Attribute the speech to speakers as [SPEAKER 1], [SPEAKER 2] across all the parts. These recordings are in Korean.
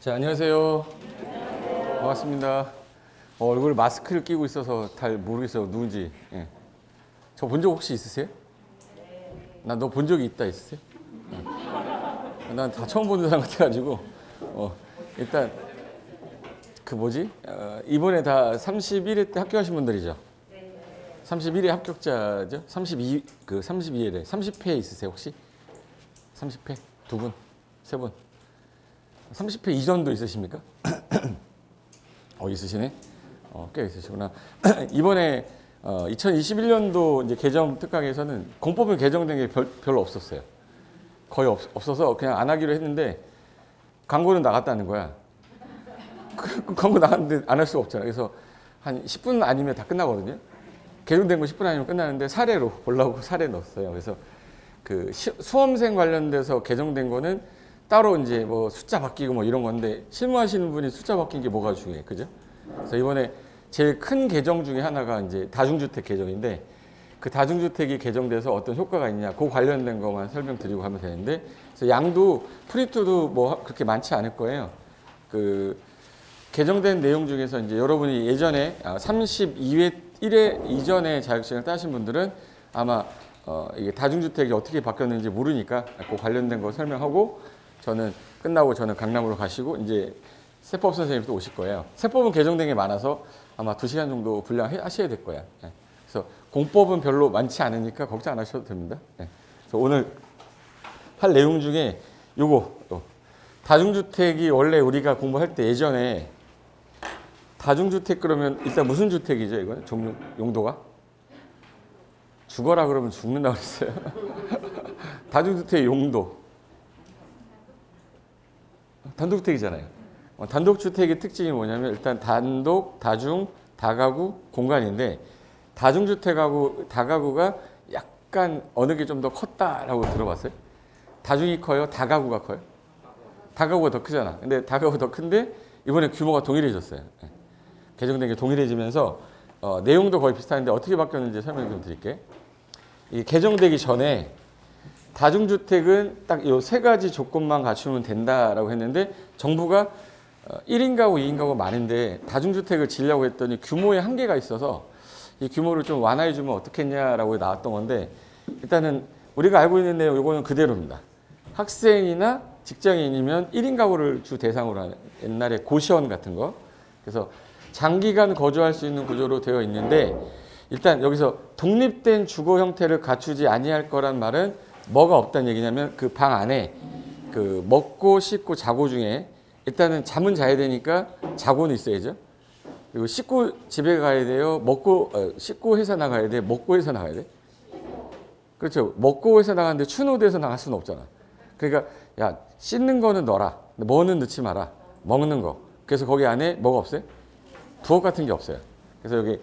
[SPEAKER 1] 자, 안녕하세요. 반갑습니다. 얼굴 마스크를 끼고 있어서 잘 모르겠어요. 누군지. 예. 저 본 적 혹시 있으세요? 나 너 본 적이 있다 있으세요? 난 다 처음 보는 사람 같아가지고 일단 그 뭐지? 이번에 다 31회 때 합격하신 분들이죠? 31회 합격자죠? 32회래. 30회 있으세요 혹시? 30회? 두 분? 세 분? 30회 이전도 있으십니까? 있으시네? 꽤 있으시구나. 이번에 2021년도 이제 개정 특강에서는 공법은 개정된 게 별로 없었어요. 거의 없어서 그냥 안 하기로 했는데 광고는 나갔다는 거야. 그 광고 나갔는데 안 할 수가 없잖아. 그래서 한 10분 아니면 다 끝나거든요. 개정된 거 10분 아니면 끝나는데 사례로 보려고 사례 넣었어요. 그래서 그 수험생 관련돼서 개정된 거는 따로 이제 뭐 숫자 바뀌고 뭐 이런 건데 실무하시는 분이 숫자 바뀐 게 뭐가 중요해, 그죠? 그래서 이번에 제일 큰 개정 중에 하나가 이제 다중주택 개정인데 그 다중주택이 개정돼서 어떤 효과가 있냐, 그 관련된 것만 설명드리고 하면 되는데 그래서 양도 프린트도 뭐 그렇게 많지 않을 거예요. 그 개정된 내용 중에서 이제 여러분이 예전에 32회 1회 이전에 자격증을 따신 분들은 아마 이게 다중주택이 어떻게 바뀌었는지 모르니까 그 관련된 거 설명하고 저는 끝나고 저는 강남으로 가시고 이제 세법 선생님도 오실 거예요. 세법은 개정된 게 많아서 아마 2시간 정도 분량하셔야 될 거야. 그래서 공법은 별로 많지 않으니까 걱정 안 하셔도 됩니다. 그래서 오늘 할 내용 중에 요거 다중주택이 원래 우리가 공부할 때 예전에 다중주택 그러면 일단 무슨 주택이죠 이거는? 종류 용도가? 죽어라 그러면 죽는다고 그랬어요. 다중주택의 용도. 단독주택이잖아요. 단독주택의 특징이 뭐냐면 일단 단독, 다중, 다가구, 공간인데 다중주택하고 다가구가 약간 어느 게 좀 더 컸다라고 들어봤어요? 다중이 커요? 다가구가 커요? 다가구가 더 크잖아. 근데 다가구가 더 큰데 이번에 규모가 동일해졌어요. 개정된 게 동일해지면서 내용도 거의 비슷한데 어떻게 바뀌었는지 설명 좀 드릴게요. 이 개정되기 전에 다중주택은 딱 이 세 가지 조건만 갖추면 된다라고 했는데 정부가 1인 가구, 2인 가구 많은데 다중주택을 지으려고 했더니 규모에 한계가 있어서 이 규모를 좀 완화해 주면 어떻겠냐라고 나왔던 건데 일단은 우리가 알고 있는 내용 이거는 그대로입니다. 학생이나 직장인이면 1인 가구를 주 대상으로 하는 옛날에 고시원 같은 거. 그래서 장기간 거주할 수 있는 구조로 되어 있는데 일단 여기서 독립된 주거 형태를 갖추지 아니할 거란 말은 뭐가 없다는 얘기냐면 그 방 안에 그 먹고 씻고 자고 중에 일단은 잠은 자야 되니까 자고는 있어야죠. 그리고 씻고 집에 가야 돼요. 씻고 회사 나가야 돼. 먹고 회사 나가야 돼. 그렇죠. 먹고 회사 나가는데 추노돼서 나갈 수는 없잖아. 그러니까 야 씻는 거는 넣어라. 뭐는 넣지 마라. 먹는 거. 그래서 거기 안에 뭐가 없어요? 부엌 같은 게 없어요. 그래서 여기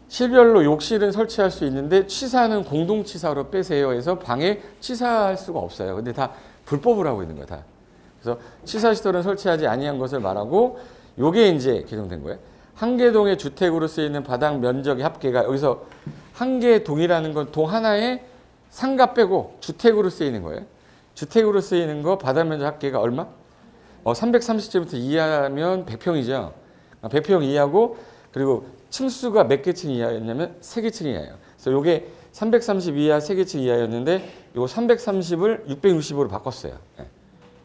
[SPEAKER 1] 실별로 욕실은 설치할 수 있는데 취사는 공동취사로 빼세요 해서 방에 취사할 수가 없어요. 근데 다 불법으로 하고 있는 거야. 다. 그래서 취사시설은 설치하지 아니한 것을 말하고 요게 이제 개정된 거예요. 한 개 동의 주택으로 쓰이는 바닥 면적의 합계가 여기서 한 개 동이라는 건 동 하나에 상가 빼고 주택으로 쓰이는 거예요. 주택으로 쓰이는 거 바닥 면적 합계가 얼마? 330제곱미터 이하면 100평이죠. 100평 이하고 그리고 층수가 몇 개 층 이하였냐면 3개 층 이하예요. 그래서 요게 330 이하 3개 층 이하였는데 요 330을 660으로 바꿨어요.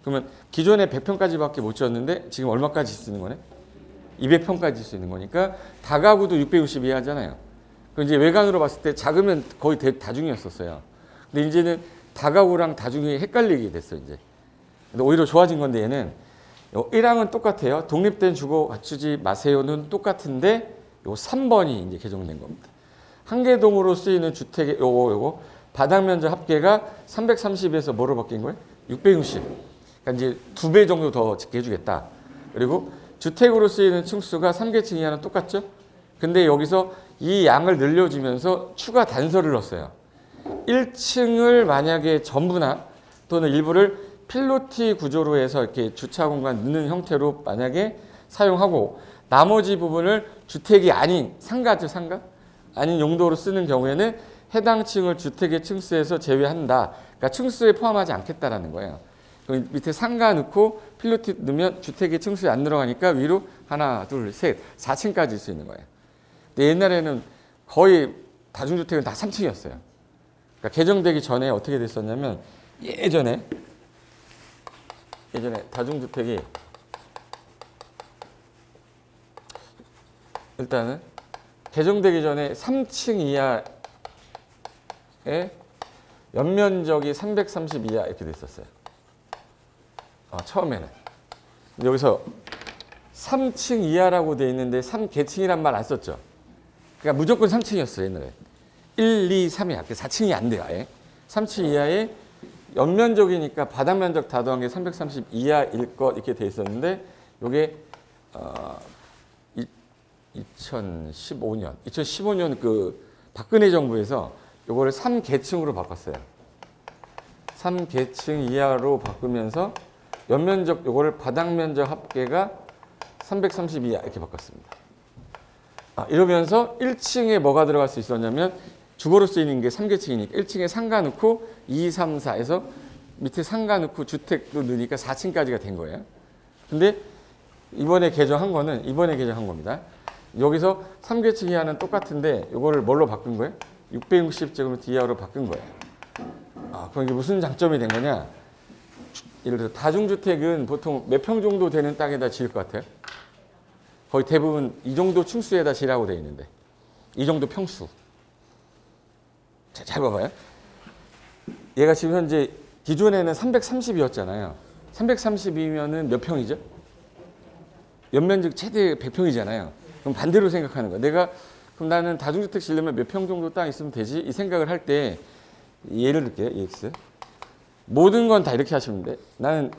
[SPEAKER 1] 그러면 기존에 100평까지밖에 못 지었는데 지금 얼마까지 질 수 있는 거네? 200평까지 질 수 있는 거니까 다가구도 660 이하잖아요. 그럼 이제 외관으로 봤을 때 작으면 거의 다중이었었어요. 근데 이제는 다가구랑 다중이 헷갈리게 됐어 이제. 근데 오히려 좋아진 건데 얘는 1항은 똑같아요. 독립된 주거 갖추지 마세요는 똑같은데 요 3번이 이제 개정된 겁니다. 한 개 동으로 쓰이는 주택의 요거 바닥 면적 합계가 330에서 뭐로 바뀐 거예요? 660. 그러니까 이제 2배 정도 더 짓게 해주겠다. 그리고 주택으로 쓰이는 층수가 3개층 이하는 똑같죠? 근데 여기서 이 양을 늘려주면서 추가 단서를 넣었어요. 1층을 만약에 전부나 또는 일부를 필로티 구조로 해서 이렇게 주차 공간 넣는 형태로 만약에 사용하고 나머지 부분을 주택이 아닌 상가죠, 상가? 아닌 용도로 쓰는 경우에는 해당 층을 주택의 층수에서 제외한다. 그러니까 층수에 포함하지 않겠다라는 거예요. 그럼 밑에 상가 넣고 필로티 넣으면 주택의 층수에 안 들어가니까 위로 하나, 둘, 셋, 4층까지 있을 수 있는 거예요. 근데 옛날에는 거의 다중주택은 다 3층이었어요. 그러니까 개정되기 전에 어떻게 됐었냐면 예전에 다중주택이 일단은 개정되기 전에 3층 이하의 연면적이 330 이하 이렇게 됐었어요. 처음에는. 여기서 3층 이하라고 돼 있는데 3계층이란 말 안 썼죠. 그러니까 무조건 3층이었어요, 옛날에. 1, 2, 3이야. 4층이 안 돼요, 아예. 3층 이하의 연면적이니까 바닥 면적 다 더한 게 330 이하일 것 이렇게 돼 있었는데 요게 2015년 그 박근혜 정부에서 요거를 3계층으로 바꿨어요. 3계층 이하로 바꾸면서 연면적 요거를 바닥 면적 합계가 330 이하 이렇게 바꿨습니다. 이러면서 1층에 뭐가 들어갈 수 있었냐면 주거로 쓰이는 게 3계층이니까 1층에 상가 넣고 2, 3, 4에서 밑에 상가 넣고 주택도 넣으니까 4층까지가 된 거예요. 근데 이번에 개정한 겁니다. 여기서 3계층 이하는 똑같은데 이거를 뭘로 바꾼 거예요? 660제곱미터 이하로 바꾼 거예요. 그럼 이게 무슨 장점이 된 거냐? 예를 들어 다중주택은 보통 몇 평 정도 되는 땅에다 지을 것 같아요? 거의 대부분 이 정도 층수에다 지으라고 되어 있는데 이 정도 평수. 잘 봐봐요. 얘가 지금 현재 기존에는 330이었잖아요. 330이면은 몇 평이죠? 연면적 최대 100평이잖아요. 그럼 반대로 생각하는 거야. 그럼 나는 다중주택 지으려면 몇 평 정도 땅 있으면 되지? 이 생각을 할 때 예를 들게요. EX. 모든 건 다 이렇게 하시면 돼. 나는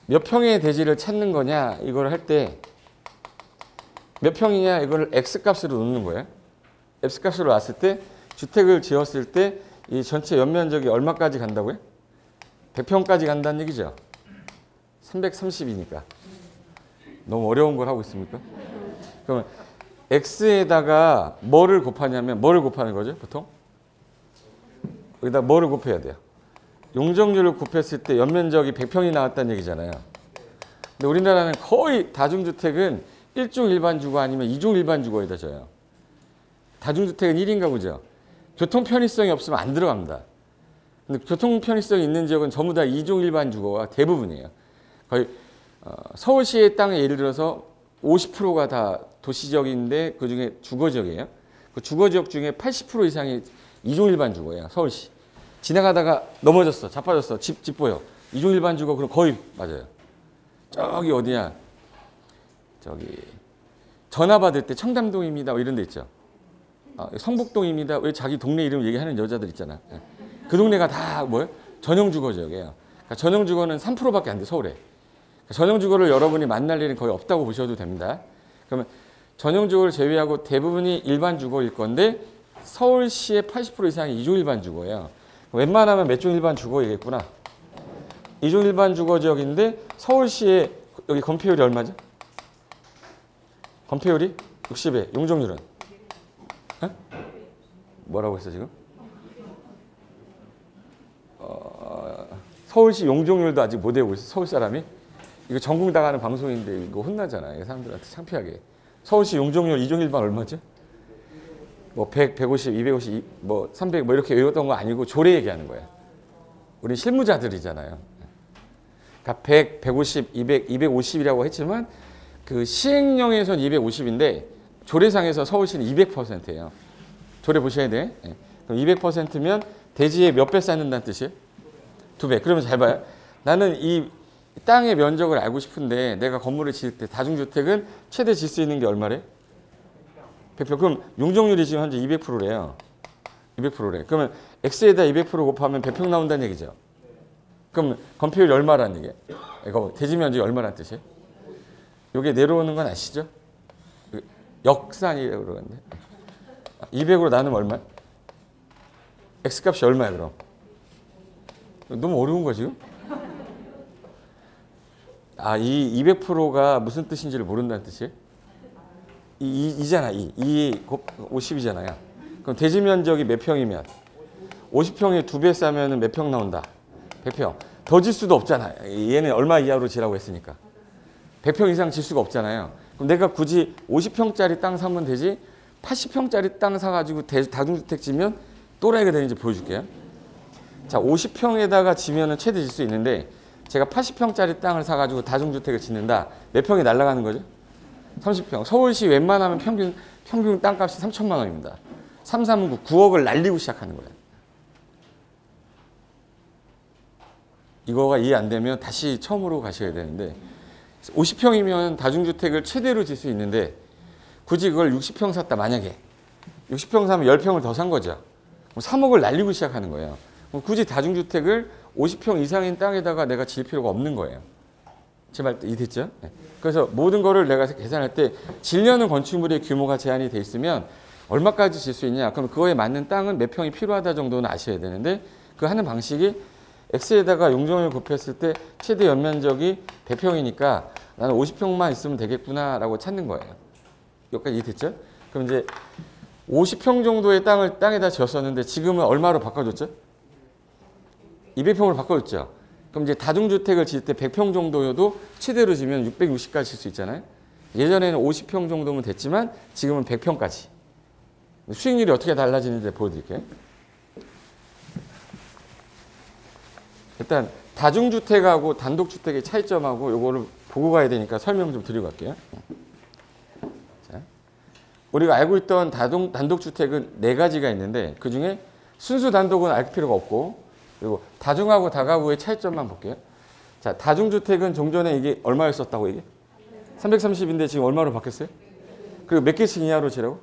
[SPEAKER 1] 몇 평의 대지를 찾는 거냐 이걸 할 때 몇 평이냐 이걸 X값으로 놓는 거예요. X값으로 놨을 때 주택을 지었을 때 이 전체 연면적이 얼마까지 간다고요? 100평까지 간다는 얘기죠. 330이니까. 너무 어려운 걸 하고 있습니까? 그러면 X에다가 뭐를 곱하냐면 뭐를 곱하는 거죠? 보통? 여기다 뭐를 곱해야 돼요? 용적률을 곱했을 때 연면적이 100평이 나왔다는 얘기잖아요. 근데 우리나라는 거의 다중주택은 1종 일반 주거 아니면 2종 일반 주거에다 져요. 다중주택은 1인 가구죠. 교통 편의성이 없으면 안 들어갑니다. 근데 교통 편의성이 있는 지역은 전부 다 2종 일반 주거가 대부분이에요. 거의 서울시의 땅에 예를 들어서 50%가 다 도시지역인데 그중에 주거지역이에요. 그 주거지역 중에 80% 이상이 2종 일반 주거예요. 서울시. 지나가다가 넘어졌어. 자빠졌어. 집 보여. 2종 일반 주거 그럼 거의 맞아요. 저기 어디야. 저기 전화 받을 때 청담동입니다. 이런 데 있죠. 성북동입니다. 왜 자기 동네 이름 얘기하는 여자들 있잖아. 그 동네가 다 뭐예요? 전용주거지역이에요. 그러니까 전용주거는 3%밖에 안 돼, 서울에. 전용주거를 여러분이 만날 일은 거의 없다고 보셔도 됩니다. 그러면 전용주거를 제외하고 대부분이 일반 주거일 건데 서울시의 80% 이상이 2종 일반 주거예요. 웬만하면 몇 종 일반 주거이겠구나. 2종 일반 주거지역인데 서울시의 여기 건폐율이 얼마죠? 건폐율이 60에 용적률은? 뭐라고 했어 지금? 서울시 용적률도 아직 못 외우고 있어. 서울 사람이? 이거 전국당하는 방송인데 이거 혼나잖아요. 사람들한테 창피하게. 서울시 용적률 2종 일반 얼마죠? 뭐 100, 150, 250, 뭐 300 뭐 이렇게 외웠던 거 아니고 조례 얘기하는 거야. 우리 실무자들이잖아요. 그러니까 100, 150, 200, 250이라고 했지만 그 시행령에선 250인데 조례상에서 서울시는 200%예요. 조례 보셔야 돼. 그럼 200%면 대지에 몇 배 쌓는다는 뜻이에요? 2배. 그러면 잘 봐요. 나는 이 땅의 면적을 알고 싶은데 내가 건물을 지을 때 다중주택은 최대 질 수 있는 게 얼마래? 100평. 그럼 용적률이 지금 현재 200%래요. 200%래. 그러면 X에다 200% 곱하면 100평 나온다는 얘기죠. 그럼 건폐율이 얼마라는 얘기예요? 이거 대지 면적이 얼마라는 뜻이에요? 이게 내려오는 건 아시죠? 역산이라고 그러는데 200으로 나누면 얼마야? X값이 얼마야 그럼? 너무 어려운 거야 지금? 이 200%가 무슨 뜻인지를 모른다는 뜻이에요? 이잖아. 2 곱 50이잖아요. 그럼 대지 면적이 몇 평이면 50평에 2배 싸면 몇 평 나온다? 100평. 더 질 수도 없잖아요. 얘는 얼마 이하로 지라고 했으니까. 100평 이상 질 수가 없잖아요. 그럼 내가 굳이 50평짜리 땅 사면 되지 80평짜리 땅 사가지고 다중주택 지면 또라이가 되는지 보여줄게요. 자, 50평에다가 지면은 최대 질 수 있는데 제가 80평짜리 땅을 사가지고 다중주택을 짓는다. 몇 평이 날아가는 거죠? 30평. 서울시 웬만하면 평균 땅값이 3천만 원입니다. 339, 9억을 날리고 시작하는 거예요. 이거가 이해 안 되면 다시 처음으로 가셔야 되는데 50평이면 다중주택을 최대로 질 수 있는데 굳이 그걸 60평 샀다 만약에 60평 사면 10평을 더 산 거죠. 그럼 3억을 날리고 시작하는 거예요. 그럼 굳이 다중주택을 50평 이상인 땅에다가 내가 질 필요가 없는 거예요. 제 말 이해됐죠? 네. 그래서 모든 거를 내가 계산할 때 지려는 건축물의 규모가 제한이 돼 있으면 얼마까지 질 수 있냐? 그럼 그거에 맞는 땅은 몇 평이 필요하다 정도는 아셔야 되는데 그 하는 방식이 X에다가 용적률 곱했을 때 최대 연면적이 100평이니까 나는 50평만 있으면 되겠구나라고 찾는 거예요. 여기까지 이해됐죠? 그럼 이제 50평 정도의 땅을 땅에다 지었었는데 지금은 얼마로 바꿔줬죠? 200평으로 바꿔줬죠. 그럼 이제 다중주택을 지을 때 100평 정도여도 최대로 지면 660까지 질 수 있잖아요. 예전에는 50평 정도면 됐지만 지금은 100평까지. 수익률이 어떻게 달라지는지 보여드릴게요. 일단 다중주택하고 단독주택의 차이점하고 요거를 보고 가야 되니까 설명 좀 드리고 갈게요. 자, 우리가 알고 있던 단독주택은 4가지가 있는데 그중에 순수 단독은 알 필요가 없고 그리고 다중하고 다가구의 차이점만 볼게요. 자, 다중주택은 종전에 이게 얼마였었다고 이게? 330인데 지금 얼마로 바뀌었어요? 그리고 몇 개씩 이하로 지라고?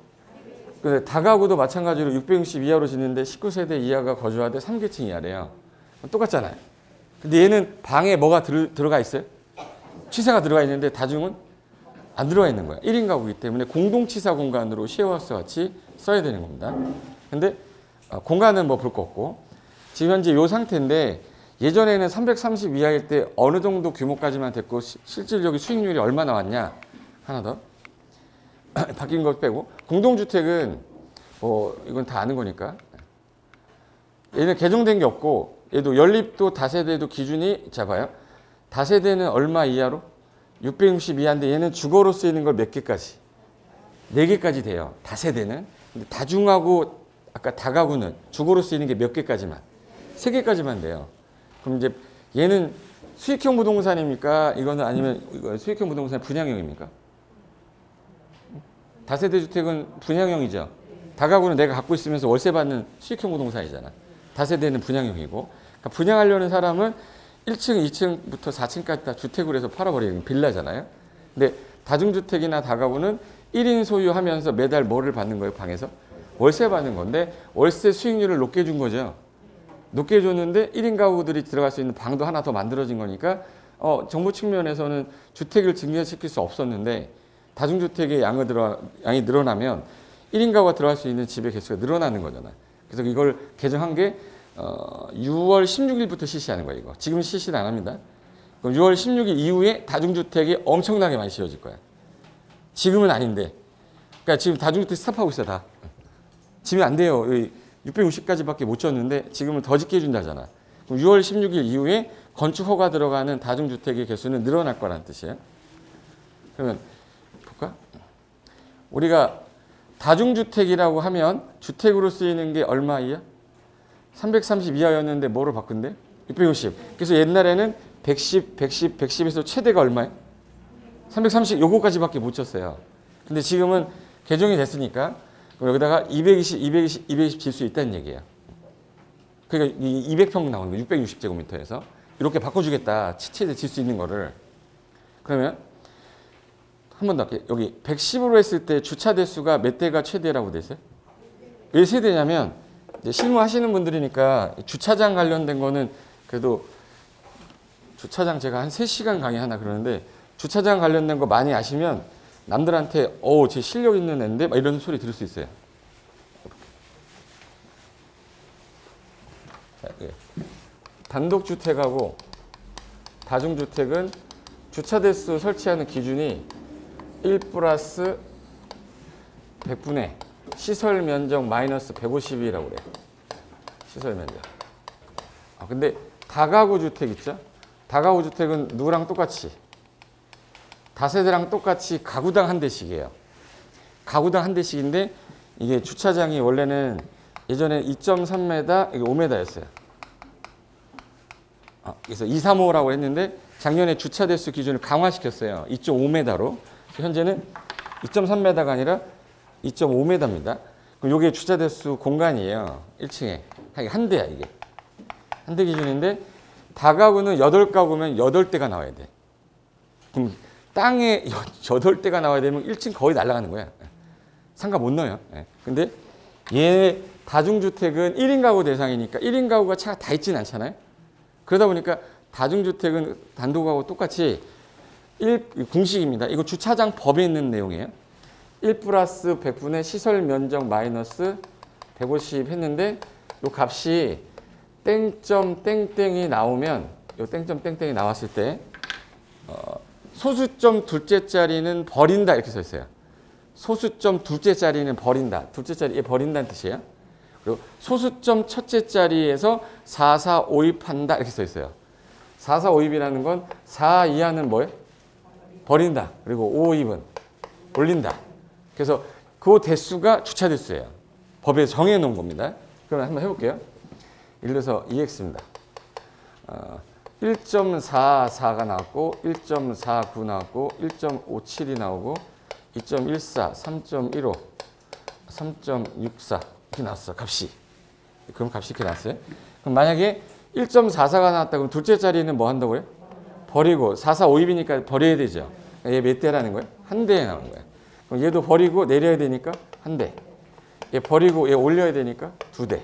[SPEAKER 1] 근데 다가구도 마찬가지로 660 이하로 짓는데 19세대 이하가 거주하되 3계층 이하래요. 똑같잖아요. 근데 얘는 방에 뭐가 들어가 있어요? 취사가 들어가 있는데 다중은 안 들어가 있는 거야. 1인 가구이기 때문에 공동치사 공간으로 쉐어하우스 같이 써야 되는 겁니다. 근데 공간은 뭐 볼 거 없고 지금 현재 이 상태인데 예전에는 330 이하일 때 어느 정도 규모까지만 됐고 실질적인 수익률이 얼마 나왔냐? 하나 더. 바뀐 것 빼고 공동주택은 뭐 이건 다 아는 거니까 얘는 개정된 게 없고 얘도 연립도 다세대도 기준이 잡아요. 다세대는 얼마 이하로? 660 이하인데 얘는 주거로 쓰이는 걸 몇 개까지? 4개까지 돼요. 다세대는. 근데 다중하고 아까 다가구는 주거로 쓰이는 게 몇 개까지만? 3개까지만 돼요. 그럼 이제 얘는 수익형 부동산입니까? 이거는 아니면 이거 수익형 부동산 분양형입니까? 다세대 주택은 분양형이죠. 다가구는 내가 갖고 있으면서 월세 받는 수익형 부동산이잖아. 다세대는 분양형이고. 그러니까 분양하려는 사람은 1층, 2층부터 4층까지 다 주택으로 해서 팔아버리는 빌라잖아요. 근데 다중주택이나 다가구는 1인 소유하면서 매달 뭐를 받는 거예요? 방에서? 월세 받는 건데 월세 수익률을 높게 준 거죠. 높게 줬는데 1인 가구들이 들어갈 수 있는 방도 하나 더 만들어진 거니까 정부 측면에서는 주택을 증가시킬 수 없었는데 다중주택의 양이 늘어나면 1인 가구가 들어갈 수 있는 집의 개수가 늘어나는 거잖아요. 그래서 이걸 개정한 게 6월 16일부터 실시하는 거예요. 이거. 지금 실시는 안 합니다. 그럼 6월 16일 이후에 다중주택이 엄청나게 많이 지어질 거야. 지금은 아닌데. 그러니까 지금 다중주택 스탑하고 있어 다. 지면 안 돼요. 660까지밖에 못 지었는데 지금은 더 짓게 해준다잖아. 그럼 6월 16일 이후에 건축 허가 들어가는 다중주택의 개수는 늘어날 거라는 뜻이에요. 그러면 볼까? 우리가 다중주택이라고 하면 주택으로 쓰이는 게 얼마 이하? 330 이하였는데 뭐로 바꾼대? 660. 그래서 옛날에는 110, 110, 110에서 최대가 얼마예요? 330 요거까지밖에 못 쳤어요. 근데 지금은 개정이 됐으니까 여기다가 220, 220, 220 질 수 있다는 얘기예요. 그러니까 200평 나오는 거 660제곱미터에서 이렇게 바꿔주겠다. 최대 질 수 있는 거를. 그러면 한 번 더 할게요. 여기 110으로 했을 때 주차 대수가 몇 대가 최대라고 돼 있어요? 왜 세대냐면 이제 실무하시는 분들이니까 주차장 관련된 거는 그래도 주차장 제가 한 3시간 강의하나 그러는데 주차장 관련된 거 많이 아시면 남들한테 제 실력 있는 애인데 막 이런 소리 들을 수 있어요. 자, 예. 단독주택하고 다중주택은 주차 대수 설치하는 기준이 1 플러스 100분의 시설 면적 마이너스 150이라고 그래요. 시설 면적. 근데 다가구 주택 있죠? 다가구 주택은 누구랑 똑같이? 다세대랑 똑같이 가구당 한 대씩이에요. 가구당 한 대씩인데 이게 주차장이 원래는 예전에 2.3m, 이게 5m였어요. 그래서 235라고 했는데 작년에 주차 대수 기준을 강화시켰어요. 2.5m로. 현재는 2.3m가 아니라 2.5m입니다. 그럼 이게 주차 대수 공간이에요. 1층에. 한 대야, 이게. 한 대 기준인데 다가구는 8가구면 8대가 나와야 돼. 그럼 땅에 8대가 나와야 되면 1층 거의 날아가는 거야. 상가 못 넣어요. 근데 얘 다중주택은 1인 가구 대상이니까 1인 가구가 차가 다 있진 않잖아요. 그러다 보니까 다중주택은 단독하고 똑같이 공식입니다. 이거 주차장 법에 있는 내용이에요. 1 플러스 100분의 시설 면적 마이너스 150 했는데 이 값이 땡점 땡땡이 나오면 이 땡점 땡땡이 나왔을 때 소수점 둘째 자리는 버린다 이렇게 써 있어요. 소수점 둘째 자리는 버린다. 둘째 자리에 버린다는 뜻이에요. 그리고 소수점 첫째 자리에서 4, 4, 5입 한다 이렇게 써 있어요. 4, 4, 5입이라는 건 4 이하는 뭐예요? 버린다. 그리고 5입은 올린다. 그래서 그 대수가 주차 대수예요. 법에 정해 놓은 겁니다. 그럼 한번 해볼게요. 예를 들어서 EX입니다. 1.44가 나왔고 1.49 나왔고 1.57이 나오고 2.14, 3.15, 3.64 이렇게 나왔어. 값이. 그럼 값이 이렇게 나왔어요. 그럼 만약에 1.44가 나왔다 그럼 둘째 자리는 뭐 한다고요? 버리고 4, 4, 5입이니까 버려야 되죠. 얘 몇 대라는 거예요? 한 대에 나오는 거예요. 그럼 얘도 버리고 내려야 되니까 한 대. 얘 버리고 얘 올려야 되니까 두 대.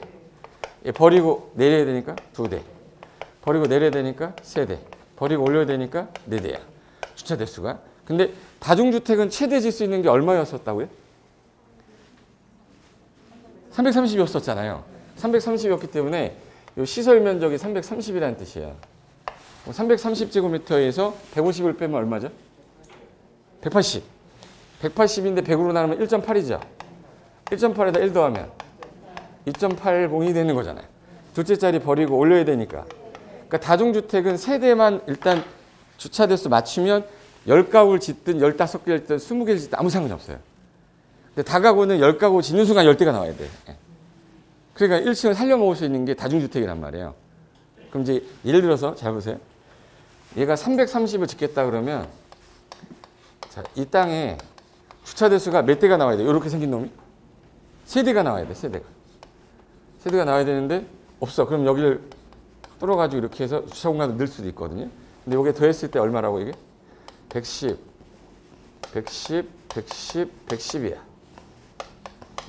[SPEAKER 1] 얘 버리고 내려야 되니까 두 대. 버리고 내려야 되니까 세 대. 버리고 올려야 되니까 네 대야. 주차 대수가. 근데 다중주택은 최대 질 수 있는 게 얼마였었다고요? 330이었었잖아요. 330이었기 때문에 이 시설 면적이 330이라는 뜻이에요. 330제곱미터에서 150을 빼면 얼마죠? 180. 180인데 100으로 나누면 1.8이죠. 1.8에다 1 더하면 2.80이 되는 거잖아요. 둘째 자리 버리고 올려야 되니까. 그러니까 다중주택은 세대만 일단 주차 대수 맞추면 10가구를 짓든 15개를 짓든 20개를 짓든 아무 상관이 없어요. 근데 다가구는 10가구 짓는 순간 10대가 나와야 돼. 그러니까 1층을 살려먹을 수 있는 게 다중주택이란 말이에요. 그럼 이제 예를 들어서 잘 보세요. 얘가 330을 짓겠다 그러면 자, 이 땅에 주차 대수가 몇 대가 나와야 돼? 이렇게 생긴 놈이? 세 대가 나와야 돼. 세 대가 나와야 되는데 없어. 그럼 여기를 뚫어가지고 이렇게 해서 주차 공간을 넣을 수도 있거든요. 근데 여기에 더했을 때 얼마라고 이게? 110, 110이야.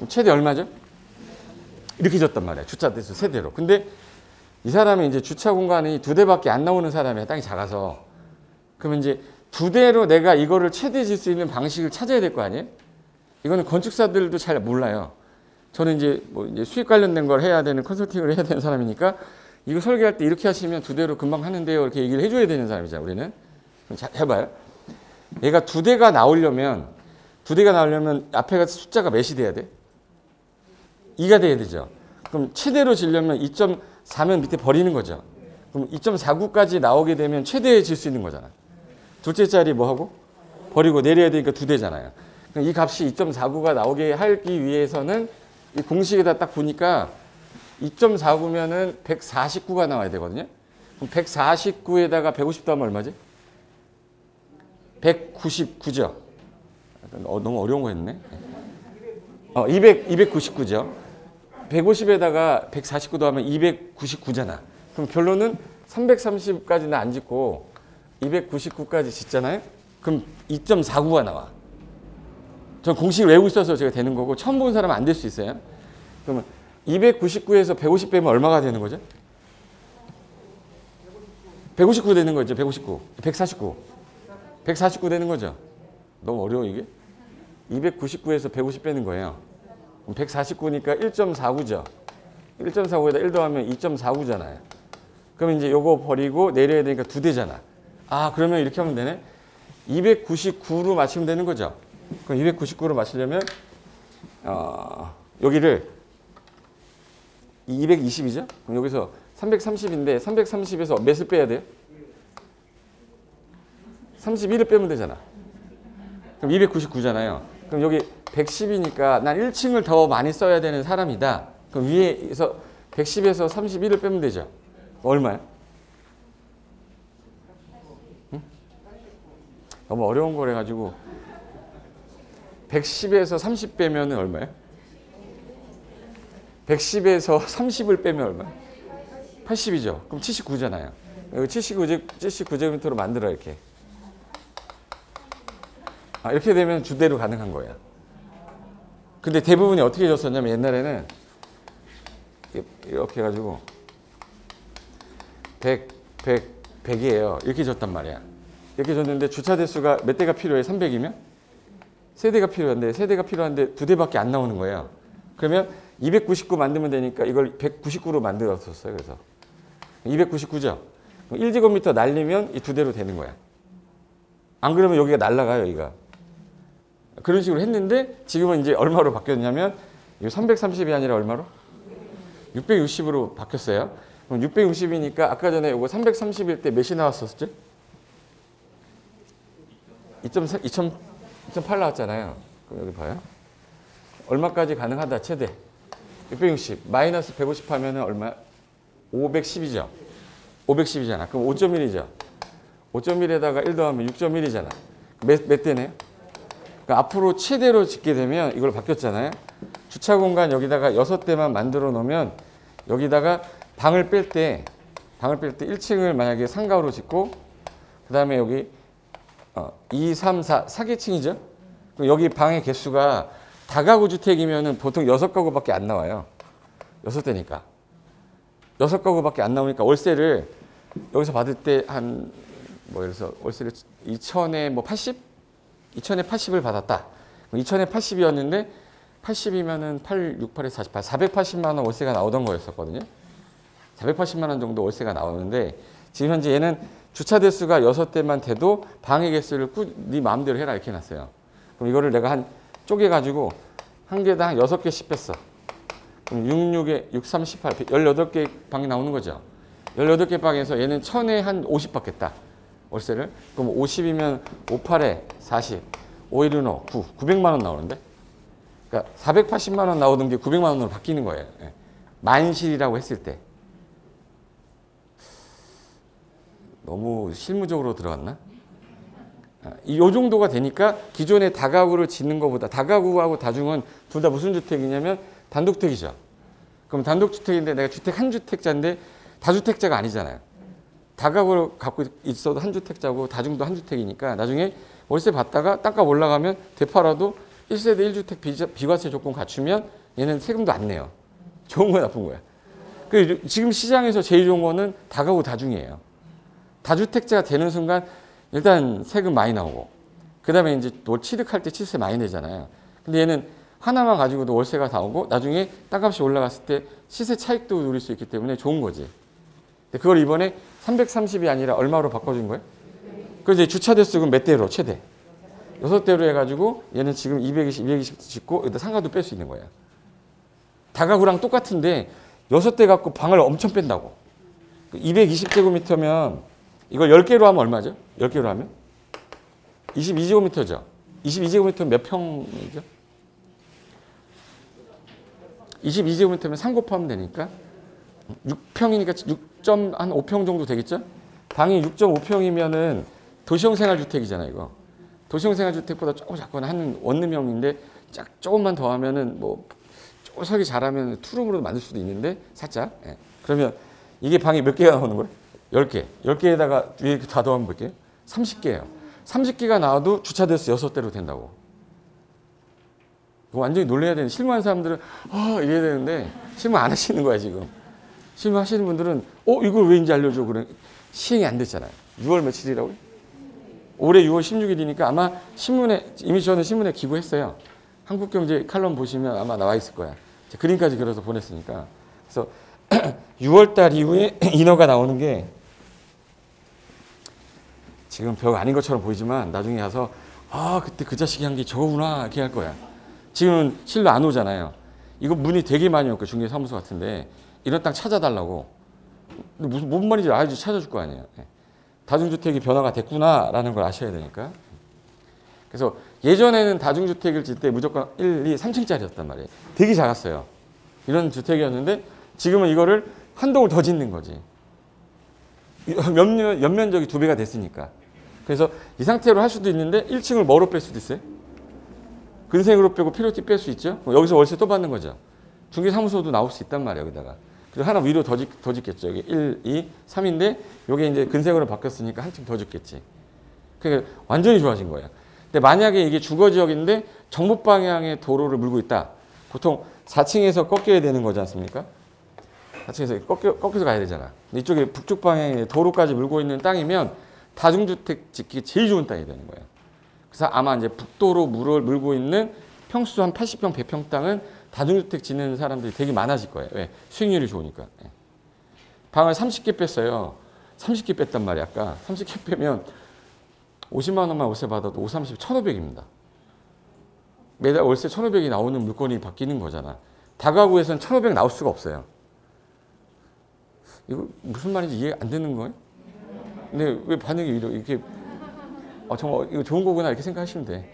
[SPEAKER 1] 최대 얼마죠? 이렇게 줬단 말이야. 주차 대수 세 대로. 근데 이 사람이 이제 주차 공간이 두 대밖에 안 나오는 사람이야. 땅이 작아서. 그러면 이제 두 대로 내가 이거를 최대 질 수 있는 방식을 찾아야 될 거 아니에요? 이거는 건축사들도 잘 몰라요. 저는 이제 뭐 이제 수익 관련된 걸 해야 되는 컨설팅을 해야 되는 사람이니까 이거 설계할 때 이렇게 하시면 두 대로 금방 하는데요. 이렇게 얘기를 해줘야 되는 사람이잖아요. 우리는. 자, 해봐요. 얘가 두 대가 나오려면 앞에가 숫자가 몇이 돼야 돼? 2가 돼야 되죠. 그럼 최대로 지려면 2.4면 밑에 버리는 거죠. 그럼 2.49까지 나오게 되면 최대에 질 수 있는 거잖아. 둘째 자리 뭐 하고? 버리고 내려야 되니까 두 대잖아요. 그럼 이 값이 2.49가 나오게 하기 위해서는 이 공식에다 딱 보니까 2.49면은 149가 나와야 되거든요. 그럼 149에다가 150 더하면 얼마지? 199죠. 너무 어려운 거 했네. 299죠. 150에다가 149 더하면 299잖아. 그럼 결론은 330까지는 안 짓고 299까지 짓잖아요. 그럼 2.49가 나와. 전 공식을 외우고 있어서 제가 되는 거고 처음 본 사람은 안 될 수 있어요. 그러면 299에서 150 빼면 얼마가 되는 거죠? 159 되는 거죠. 149. 149 되는 거죠. 너무 어려워 이게. 299에서 150 빼는 거예요. 그럼 149니까 1.49죠. 1.49에다 1 더하면 2.49잖아요. 그럼 이제 요거 버리고 내려야 되니까 두 대잖아. 아, 그러면 이렇게 하면 되네. 299로 맞추면 되는 거죠. 그럼 299로 맞추려면 여기를 220이죠? 그럼 여기서 330인데 330에서 몇을 빼야 돼요? 31을 빼면 되잖아. 그럼 299잖아요. 그럼 여기 110이니까 난 1층을 더 많이 써야 되는 사람이다. 그럼 위에서 110에서 31을 빼면 되죠. 얼마야? 응? 너무 어려운 거래 가지고 110에서 30 빼면 얼마야? 110에서 30을 빼면 얼마야? 80이죠. 그럼 79잖아요. 79제곱미터로 만들어 이렇게. 이렇게 되면 주대로 가능한 거예요. 근데 대부분이 어떻게 줬었냐면 옛날에는 이렇게 해가지고 100, 100이에요. 이렇게 줬단 말이야. 이렇게 줬는데 주차 대수가 몇 대가 필요해? 300이면? 3대가 필요한데 3대가 필요한데 2대밖에 안 나오는 거예요. 그러면 299 만들면 되니까 이걸 199로 만들었었어요. 그래서 299죠. 1제곱미터 날리면 이 2대로 되는 거야. 안 그러면 여기가 날라가요. 여기가. 그런 식으로 했는데 지금은 이제 얼마로 바뀌었냐면 330이 아니라 얼마로? 660으로 바뀌었어요. 그럼 660이니까 아까 전에 이거 330일 때 몇이 나왔었죠? 2.8 나왔잖아요. 그럼 여기 봐요. 얼마까지 가능하다 최대? 660 마이너스 150 하면 얼마? 510이죠. 510이잖아. 그럼 5.1이죠. 5.1에다가 1 더하면 6.1이잖아. 몇 대네요? 그러니까 앞으로 최대로 짓게 되면 이걸 바뀌었잖아요. 주차 공간 여기다가 6대만 만들어 놓으면 여기다가 방을 뺄 때 1층을 만약에 상가로 짓고 그 다음에 여기 2, 3, 4, 4개층이죠. 여기 방의 개수가 다가구 주택이면 보통 6가구밖에 안 나와요. 6대니까. 6가구밖에 안 나오니까 월세를 여기서 받을 때 한 뭐 예를 들어서 월세를 2천에 뭐 80? 2천에 80을 받았다. 2천에 80이었는데 80이면은 8, 6, 8에 48, 480만 원 월세가 나오던 거였었거든요. 480만 원 정도 월세가 나오는데 지금 현재 얘는 주차 대수가 6대만 돼도 방의 개수를 네 마음대로 해라 이렇게 해놨어요. 그럼 이거를 내가 한 쪼개가지고 한 개당 6개씩 뺐어. 그럼 6, 6에 6, 3, 18, 18개 방이 나오는 거죠. 18개 방에서 얘는 1000에 한 50 받겠다. 월세를. 그럼 50이면 5, 8에 40, 5, 1은 5, 9, 900만 원 나오는데? 그러니까 480만 원 나오던 게 900만 원으로 바뀌는 거예요. 만실이라고 했을 때. 너무 실무적으로 들어갔나? 이 정도가 되니까 기존의 다가구를 짓는 것보다 다가구하고 다중은 둘 다 무슨 주택이냐면 단독주택이죠. 그럼 단독주택인데 내가 주택 한 주택자인데 다주택자가 아니잖아요. 다가구를 갖고 있어도 한 주택자고 다중도 한 주택이니까 나중에 월세 받다가 땅값 올라가면 되팔아도 1세대 1주택 비과세 조건 갖추면 얘는 세금도 안 내요. 좋은 거야 나쁜 거야. 지금 시장에서 제일 좋은 거는 다가구 다중이에요. 다주택자가 되는 순간 일단 세금 많이 나오고 그 다음에 이제 또 취득할 때 취세 많이 내잖아요. 근데 얘는 하나만 가지고도 월세가 나오고 나중에 땅값이 올라갔을 때 시세 차익도 누릴 수 있기 때문에 좋은 거지. 근데 그걸 이번에 330이 아니라 얼마로 바꿔준 거예요? 그래서 주차 대수는 몇 대로 최대? 6대로 해가지고 얘는 지금 220, 220 짓고 여기다 상가도 뺄 수 있는 거예요. 다가구랑 똑같은데 6대 갖고 방을 엄청 뺀다고. 220제곱미터면 이걸 10개로 하면 얼마죠? 10개로 하면? 22제곱미터죠. 22제곱미터면 몇 평이죠? 22제곱미터면 3 곱하면 되니까 6평이니까 6.5평 정도 되겠죠? 방이 6.5평이면은 도시형 생활주택이잖아요, 이거. 도시형 생활주택보다 조금 작거나 한 원룸형인데 조금만 더 하면은 뭐 설계 잘하면 투룸으로 만들 수도 있는데 살짝. 예. 그러면 이게 방이 몇 개가 나오는 거예요? 10개. 10개에다가 위에 다 더하면 몇 개예요? 30개예요. 30개가 나와도 주차 대수 6대로 된다고. 완전히 놀라야 되는 실무하는 사람들은 이래야 되는데 실무 안 하시는 거야 지금. 실무 하시는 분들은 이걸 왜인지 알려줘. 그래 시행이 안 됐잖아요. 6월 며칠이라고요? 올해 6월 16일이니까 아마 신문에 이미 저는 신문에 기고했어요. 한국경제 칼럼 보시면 아마 나와 있을 거야. 그림까지 그려서 보냈으니까. 그래서 6월 달 이후에 인허가 나오는 게 지금 별거 아닌 것처럼 보이지만 나중에 가서 그때 그 자식이 한 게 저거구나 이렇게 할 거야. 지금은 실로 안 오잖아요. 이거 문의 되게 많이 올거예요. 중개사무소 같은데 이런 땅 찾아달라고. 근데 뭔 말인지 알지 찾아줄 거 아니에요. 예. 다중주택이 변화가 됐구나라는 걸 아셔야 되니까. 그래서 예전에는 다중주택을 짓 때 무조건 1, 2, 3층짜리였단 말이에요. 되게 작았어요. 이런 주택이었는데 지금은 이거를 한 동을 더 짓는 거지. 연면적이 2배가 됐으니까. 그래서 이 상태로 할 수도 있는데 1층을 뭐로 뺄 수도 있어요? 근생으로 빼고 필요티 뺄 수 있죠. 여기서 월세 또 받는 거죠. 중개사무소도 나올 수 있단 말이에요. 여기다가. 그리고 하나 위로 더 짓겠죠. 여기 1, 2, 3인데 이게 이제 근생으로 바뀌었으니까 한 층 더 짓겠지. 그러니까 완전히 좋아진 거예요. 근데 만약에 이게 주거지역인데 정북 방향의 도로를 물고 있다. 보통 4층에서 꺾여야 되는 거지 않습니까? 4층에서 꺾여서 가야 되잖아. 근데 이쪽에 북쪽 방향에 도로까지 물고 있는 땅이면 다중주택 짓기 제일 좋은 땅이 되는 거예요. 그래서 아마 이제 북도로 물을 물고 있는 평수 한 80평, 100평 땅은 다중주택 짓는 사람들이 되게 많아질 거예요. 왜? 수익률이 좋으니까. 방을 30개 뺐어요. 30개 뺐단 말이야, 아까. 30개 빼면 50만 원만 월세 받아도 5, 30, 1,500입니다. 매달 월세 1,500이 나오는 물건이 바뀌는 거잖아. 다가구에서는 1,500 나올 수가 없어요. 이거 무슨 말인지 이해 안 되는 거예요? 근데 왜 반응이 이렇게 정말 이거 좋은 거구나 이렇게 생각하시면 돼.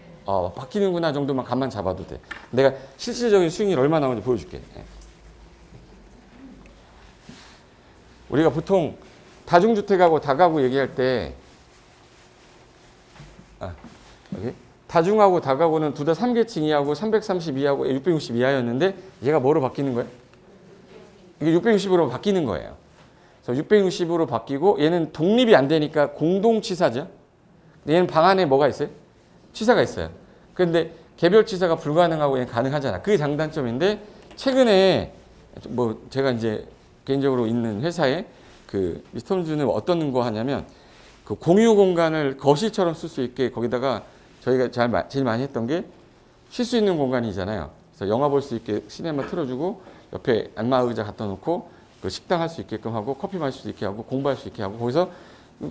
[SPEAKER 1] 바뀌는구나 정도만 감만 잡아도 돼. 내가 실질적인 수익률이 얼마 나오는지 보여줄게. 우리가 보통 다중주택하고 다가구 얘기할 때 여기 다중하고 다가구는 둘 다 3계층 이하고 330 이하고 660 이하였는데 얘가 뭐로 바뀌는 거예요? 이게 660으로 바뀌는 거예요. 그래서 660으로 바뀌고 얘는 독립이 안 되니까 공동치사죠. 얘는 방 안에 뭐가 있어요? 취사가 있어요. 그런데 개별 취사가 불가능하고 얘는 가능하잖아. 그게 장단점인데 최근에 뭐 제가 이제 개인적으로 있는 회사에 그 미스터홈즈는 어떤 거 하냐면 그 공유 공간을 거실처럼 쓸 수 있게 거기다가 저희가 제일 많이 했던 게 쉴 수 있는 공간이잖아요. 그래서 영화 볼 수 있게 시네마 틀어주고 옆에 안마 의자 갖다 놓고 그 식당 할 수 있게끔 하고 커피 마실 수 있게 하고 공부할 수 있게 하고 거기서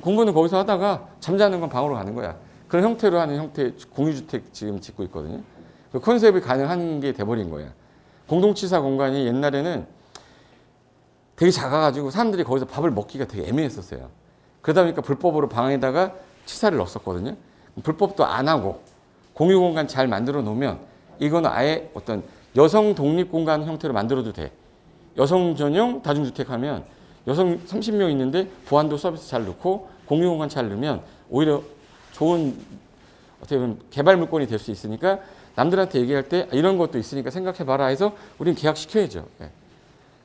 [SPEAKER 1] 공부는 거기서 하다가 잠자는 건 방으로 가는 거야. 그런 형태로 하는 형태의 공유주택 지금 짓고 있거든요. 그 컨셉이 가능한 게 돼버린 거야. 공동치사 공간이 옛날에는 되게 작아가지고 사람들이 거기서 밥을 먹기가 되게 애매했었어요. 그러다 보니까 불법으로 방에다가 치사를 넣었었거든요. 불법도 안 하고 공유 공간 잘 만들어 놓으면 이거는 아예 어떤 여성 독립 공간 형태로 만들어도 돼. 여성 전용 다중주택 하면 여성 30명 있는데 보안도 서비스 잘 넣고 공유 공간 잘 넣으면 오히려 좋은 어떻게 보면 개발 물건이 될 수 있으니까 남들한테 얘기할 때 이런 것도 있으니까 생각해봐라 해서 우리는 계약시켜야죠.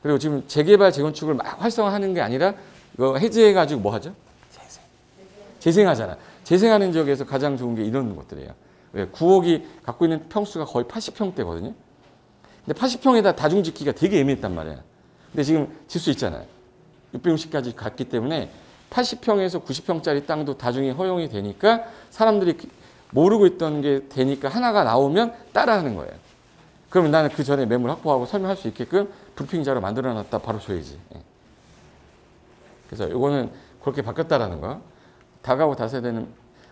[SPEAKER 1] 그리고 지금 재개발 재건축을 막 활성화하는 게 아니라 이거 해제해가지고 뭐 하죠? 재생하잖아. 재생하는 지역에서 가장 좋은 게 이런 것들이에요. 왜? 9억이 갖고 있는 평수가 거의 80평대거든요. 근데 80평에다 다중 짓기가 되게 애매했단 말이야. 근데 지금 질 수 있잖아요. 660까지 갔기 때문에 80평에서 90평짜리 땅도 다중이 허용이 되니까 사람들이 모르고 있던 게 되니까 하나가 나오면 따라하는 거예요. 그러면 나는 그 전에 매물 확보하고 설명할 수 있게끔 브리핑자로 만들어놨다 바로 줘야지. 그래서 이거는 그렇게 바뀌었다라는 거. 다가구 다세대는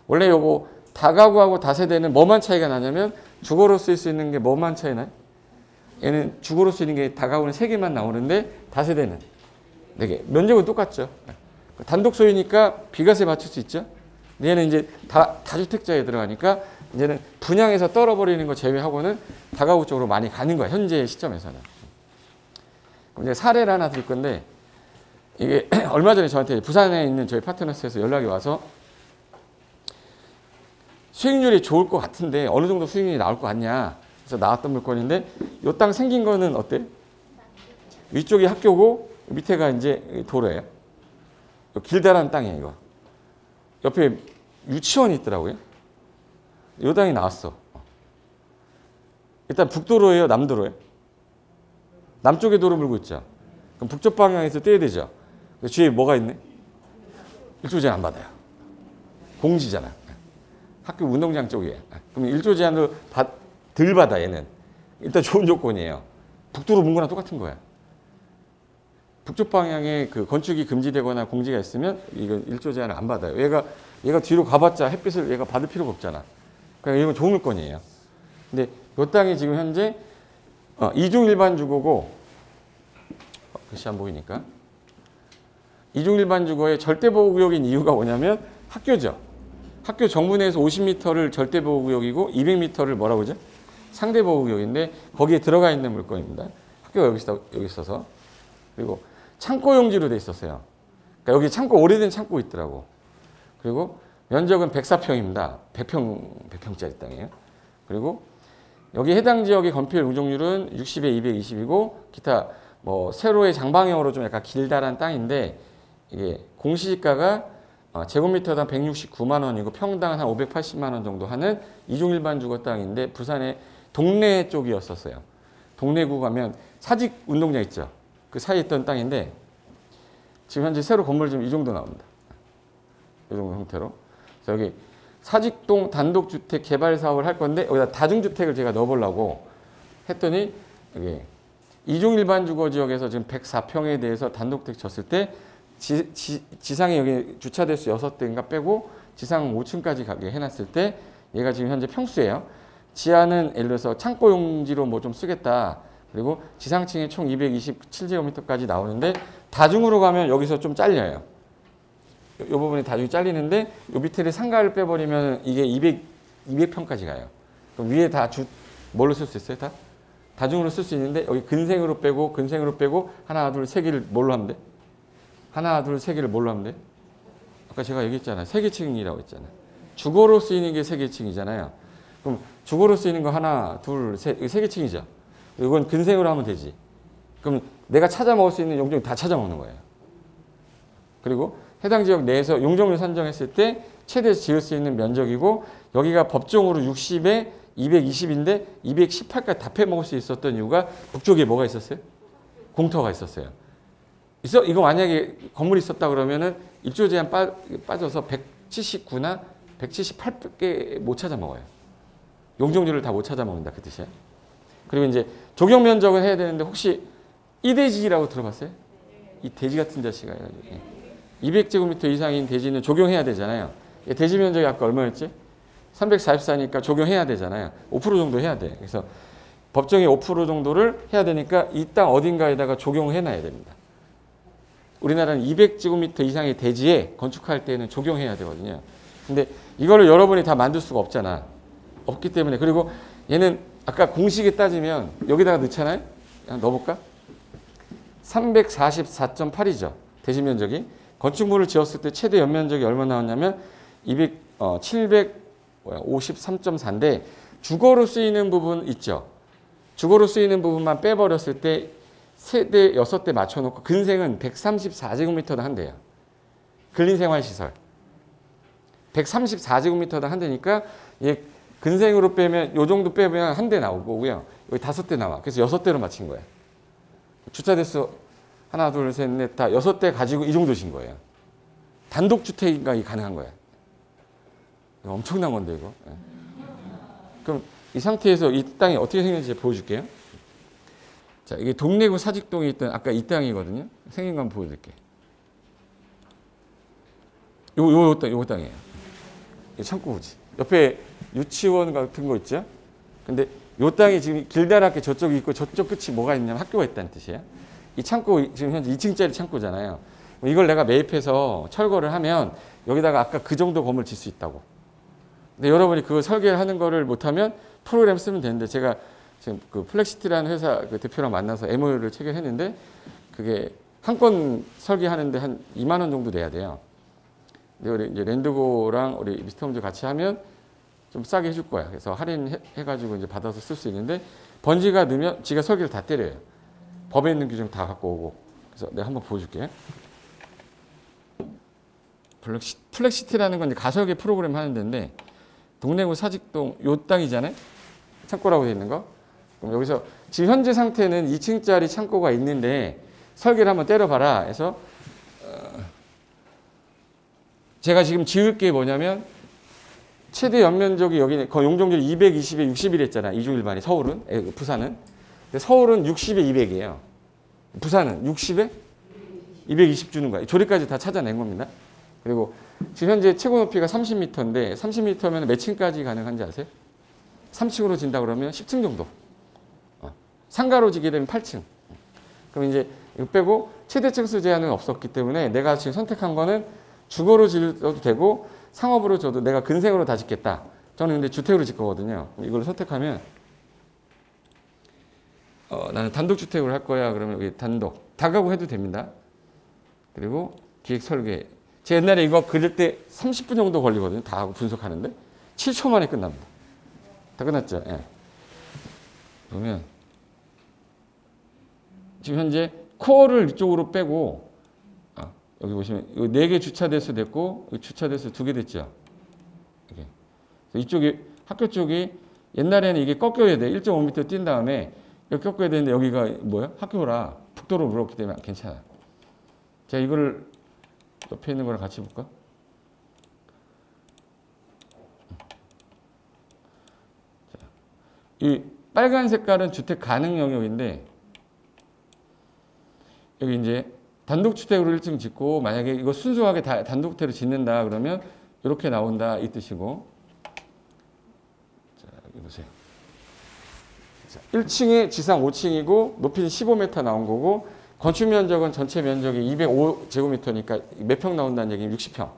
[SPEAKER 1] 원래 요거 다가구하고 다세대는 뭐만 차이가 나냐면 주거로 쓸 수 있는 게 뭐만 차이 나요? 얘는 주거로 쓰이는 게 다가구는 3개만 나오는데 다세대는 4개. 면적은 똑같죠. 단독 소유니까 비과세 맞출 수 있죠. 얘는 이제 다주택자에 들어가니까 이제는 분양에서 떨어버리는 거 제외하고는 다가구 쪽으로 많이 가는 거야. 현재 시점에서는. 그럼 이제 사례를 하나 드릴 건데 이게 얼마 전에 저한테 부산에 있는 저희 파트너스에서 연락이 와서 수익률이 좋을 것 같은데 어느 정도 수익률이 나올 것 같냐. 그래서 나왔던 물건인데 이 땅 생긴 거는 어때? 위쪽이 학교고 밑에가 이제 도로예요. 길다란 땅이에요, 이거. 옆에 유치원이 있더라고요. 이 땅이 나왔어. 일단 북도로예요, 남도로예요? 남쪽에 도로 물고 있죠. 그럼 북쪽 방향에서 떼야 되죠. 뒤에 뭐가 있네? 일조 제한 안 받아요. 공지잖아. 학교 운동장 쪽이에요. 그럼 일조 제한을 덜 받아, 얘는. 일단 좋은 조건이에요. 북도로 문 거랑 똑같은 거야. 북쪽 방향에 그 건축이 금지되거나 공지가 있으면 이건 일조 제한을 안 받아요. 얘가 뒤로 가봤자 햇빛을 얘가 받을 필요가 없잖아. 그러니까 이건 좋은 물건이에요. 근데 이 땅이 지금 현재 2종 일반 주거고 글씨 안 보이니까 이중 일반 주거의 절대보호구역인 이유가 뭐냐면 학교죠. 학교 정문에서 50m를 절대보호구역이고 200m를 뭐라고 그러죠? 상대보호구역인데 거기에 들어가 있는 물건입니다. 학교가 여기 있어서. 그리고 창고 용지로 돼 있었어요. 그러니까 여기 창고, 오래된 창고 있더라고. 그리고 면적은 104평입니다. 100평짜리 땅이에요. 그리고 여기 해당 지역의 건폐율 용적률은 60에 220이고 기타 뭐 세로의 장방형으로 좀 약간 길다란 땅인데 이게 공시지가가 제곱미터당 169만 원이고 평당 한 580만 원 정도 하는 이중 일반 주거 땅인데 부산의 동래 쪽이었었어요. 동래구 가면 사직 운동장 있죠. 그 사이에 있던 땅인데 지금 현재 새로 건물 좀 이 정도 나옵니다. 이 정도 형태로. 그래서 여기 사직동 단독주택 개발 사업을 할 건데 여기다 다중주택을 제가 넣어보려고 했더니 여기 이중 일반 주거 지역에서 지금 104평에 대해서 단독주택 졌을 때 지상에 여기 주차대수 6대인가 빼고 지상 5층까지 가게 해놨을 때 얘가 지금 현재 평수예요. 지하는 예를 들어서 창고 용지로 뭐 좀 쓰겠다. 그리고 지상층에 총 227제곱미터까지 나오는데 다중으로 가면 여기서 좀 잘려요. 이 부분이 다중이 잘리는데 이 밑에를 상가를 빼버리면 이게 200평까지 가요. 그럼 위에 다 뭘로 쓸 수 있어요? 다? 다중으로 쓸 수 있는데 여기 근생으로 빼고 하나, 둘, 세 개를 뭘로 하면 돼? 하나, 둘, 세 개를 뭘로 하면 돼? 아까 제가 얘기했잖아요. 세개층이라고 했잖아요. 주거로 쓰이는 게 세개층이잖아요. 그럼 주거로 쓰이는 거 하나, 둘, 셋, 세개층이죠. 이건 근생으로 하면 되지. 그럼 내가 찾아 먹을 수 있는 용적률 다 찾아 먹는 거예요. 그리고 해당 지역 내에서 용적률 산정했을 때 최대 지을 수 있는 면적이고 여기가 법정으로 60에 220인데 218까지 다 빼먹을 수 있었던 이유가 북쪽에 뭐가 있었어요? 공터가 있었어요. 이거 만약에 건물이 있었다 그러면은 입주 제한 빠져서 179나 178개 못 찾아 먹어요. 용적률을 다 못 찾아 먹는다 그 뜻이야. 그리고 이제 적용 면적은 해야 되는데 혹시 이대지라고 들어봤어요? 이 돼지 같은 자식아. 200제곱미터 이상인 대지는 적용해야 되잖아요. 대지 면적이 아까 얼마였지? 344니까 적용해야 되잖아요. 5% 정도 해야 돼. 그래서 법정의 5% 정도를 해야 되니까 이 땅 어딘가에다가 적용해놔야 됩니다. 우리나라는 200제곱미터 이상의 대지에 건축할 때는 적용해야 되거든요. 근데 이거를 여러분이 다 만들 수가 없잖아. 없기 때문에. 그리고 얘는 아까 공식에 따지면 여기다가 넣잖아요. 그냥 넣어볼까? 344.8이죠. 대지 면적이. 건축물을 지었을 때 최대 연면적이 얼마 나왔냐면 753.4인데 주거로 쓰이는 부분 있죠. 주거로 쓰이는 부분만 빼버렸을 때 세대 6대 맞춰놓고 근생은 134제곱미터당 한 대예요. 근린생활시설. 134제곱미터당 한 대니까 얘 근생으로 빼면 요 정도 빼면 한 대 나오고요. 여기 5대 나와. 그래서 6대로 맞힌 거예요. 주차 대수 하나, 둘, 셋, 넷, 다 6대 가지고 이 정도신 거예요. 단독주택이 가능한 거예요. 이거 엄청난 건데 이거. 그럼 이 상태에서 이 땅이 어떻게 생겼는지 보여줄게요. 자, 이게 동래구 사직동에 있던 아까 이 땅이거든요. 생긴 거 한번 보여드릴게요. 요거 땅이에요. 이 창고지. 옆에 유치원 같은 거 있죠? 근데 요 땅이 지금 길다랗게 저쪽이 있고 저쪽 끝이 뭐가 있냐면 학교가 있다는 뜻이에요. 이 창고 지금 현재 2층짜리 창고잖아요. 이걸 내가 매입해서 철거를 하면 여기다가 아까 그 정도 건물 질 수 있다고. 근데 여러분이 그 설계하는 거를 못하면 프로그램 쓰면 되는데 제가 지금 그 플렉시티라는 회사 그 대표랑 만나서 MOU를 체결했는데 그게 한 건 설계하는데 한 2만 원 정도 내야 돼요. 근데 우리 이제 랜드고랑 우리 미스터홈즈 같이 하면 좀 싸게 해줄 거야. 그래서 할인해가지고 이제 받아서 쓸 수 있는데 번지가 넣으면 지가 설계를 다 때려요. 법에 있는 규정 다 갖고 오고. 그래서 내가 한번 보여줄게. 플렉시티라는 건 이제 가설계 프로그램 하는 데인데 동래구 사직동 요 땅이잖아요. 창고라고 되어 있는 거. 그럼 여기서 지금 현재 상태는 2층짜리 창고가 있는데 설계를 한번 때려봐라 해서 제가 지금 지을 게 뭐냐면 최대 연면적이 여기 거의 용적률 220에 60일 했잖아. 이중 일반이 서울은 부산은. 근데 서울은 60에 200이에요. 부산은 60에 220 주는 거야. 조리까지 다 찾아낸 겁니다. 그리고 지금 현재 최고 높이가 30m인데 30m면 몇 층까지 가능한지 아세요? 3층으로 진다 그러면 10층 정도. 상가로 지게 되면 8층. 그럼 이제 이거 빼고 최대 층수 제한은 없었기 때문에 내가 지금 선택한 거는 주거로 지어도 되고 상업으로 줘도 내가 근생으로 다 짓겠다. 저는 근데 주택으로 짓 거거든요. 이걸 선택하면 나는 단독주택으로 할 거야. 그러면 여기 단독. 다가구 해도 됩니다. 그리고 기획 설계. 제 옛날에 이거 그릴 때 30분 정도 걸리거든요. 다 하고 분석하는데 7초 만에 끝납니다. 다 끝났죠. 예. 그러면 지금 현재 코어를 이쪽으로 빼고 여기 보시면 4개 주차 대수 됐고 주차 대수 2개 됐죠. 이렇게. 이쪽이 학교 쪽이 옛날에는 이게 꺾여야 돼. 1.5m 뛴 다음에 여기 꺾여야 되는데 여기가 뭐야? 학교라 북도로 물었기 때문에 괜찮아요. 제가 이거를 옆에 있는 거랑 같이 볼까? 자, 이 빨간 색깔은 주택 가능 영역인데 여기 이제 단독주택으로 1층 짓고 만약에 이거 순수하게 단독주택으로 짓는다 그러면 이렇게 나온다 이 뜻이고 자 여기 보세요. 자, 1층에 지상 5층이고 높이는 15m 나온 거고 건축 면적은 전체 면적이 205제곱미터니까 몇 평 나온다는 얘기는 60평.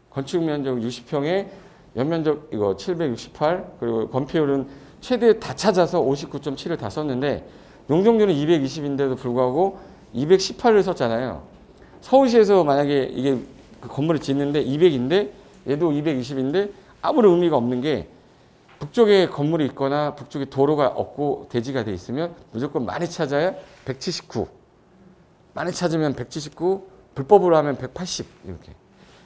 [SPEAKER 1] 건축 면적 60평에 연면적 이거 768 그리고 건폐율은 최대 다 찾아서 59.7을 다 썼는데 용적률은 220인데도 불구하고 218을 썼잖아요. 서울시에서 만약에 이게 그 건물을 짓는데 200인데 얘도 220인데 아무런 의미가 없는 게 북쪽에 건물이 있거나 북쪽에 도로가 없고 대지가 돼 있으면 무조건 많이 찾아야 179. 많이 찾으면 179, 불법으로 하면 180 이렇게.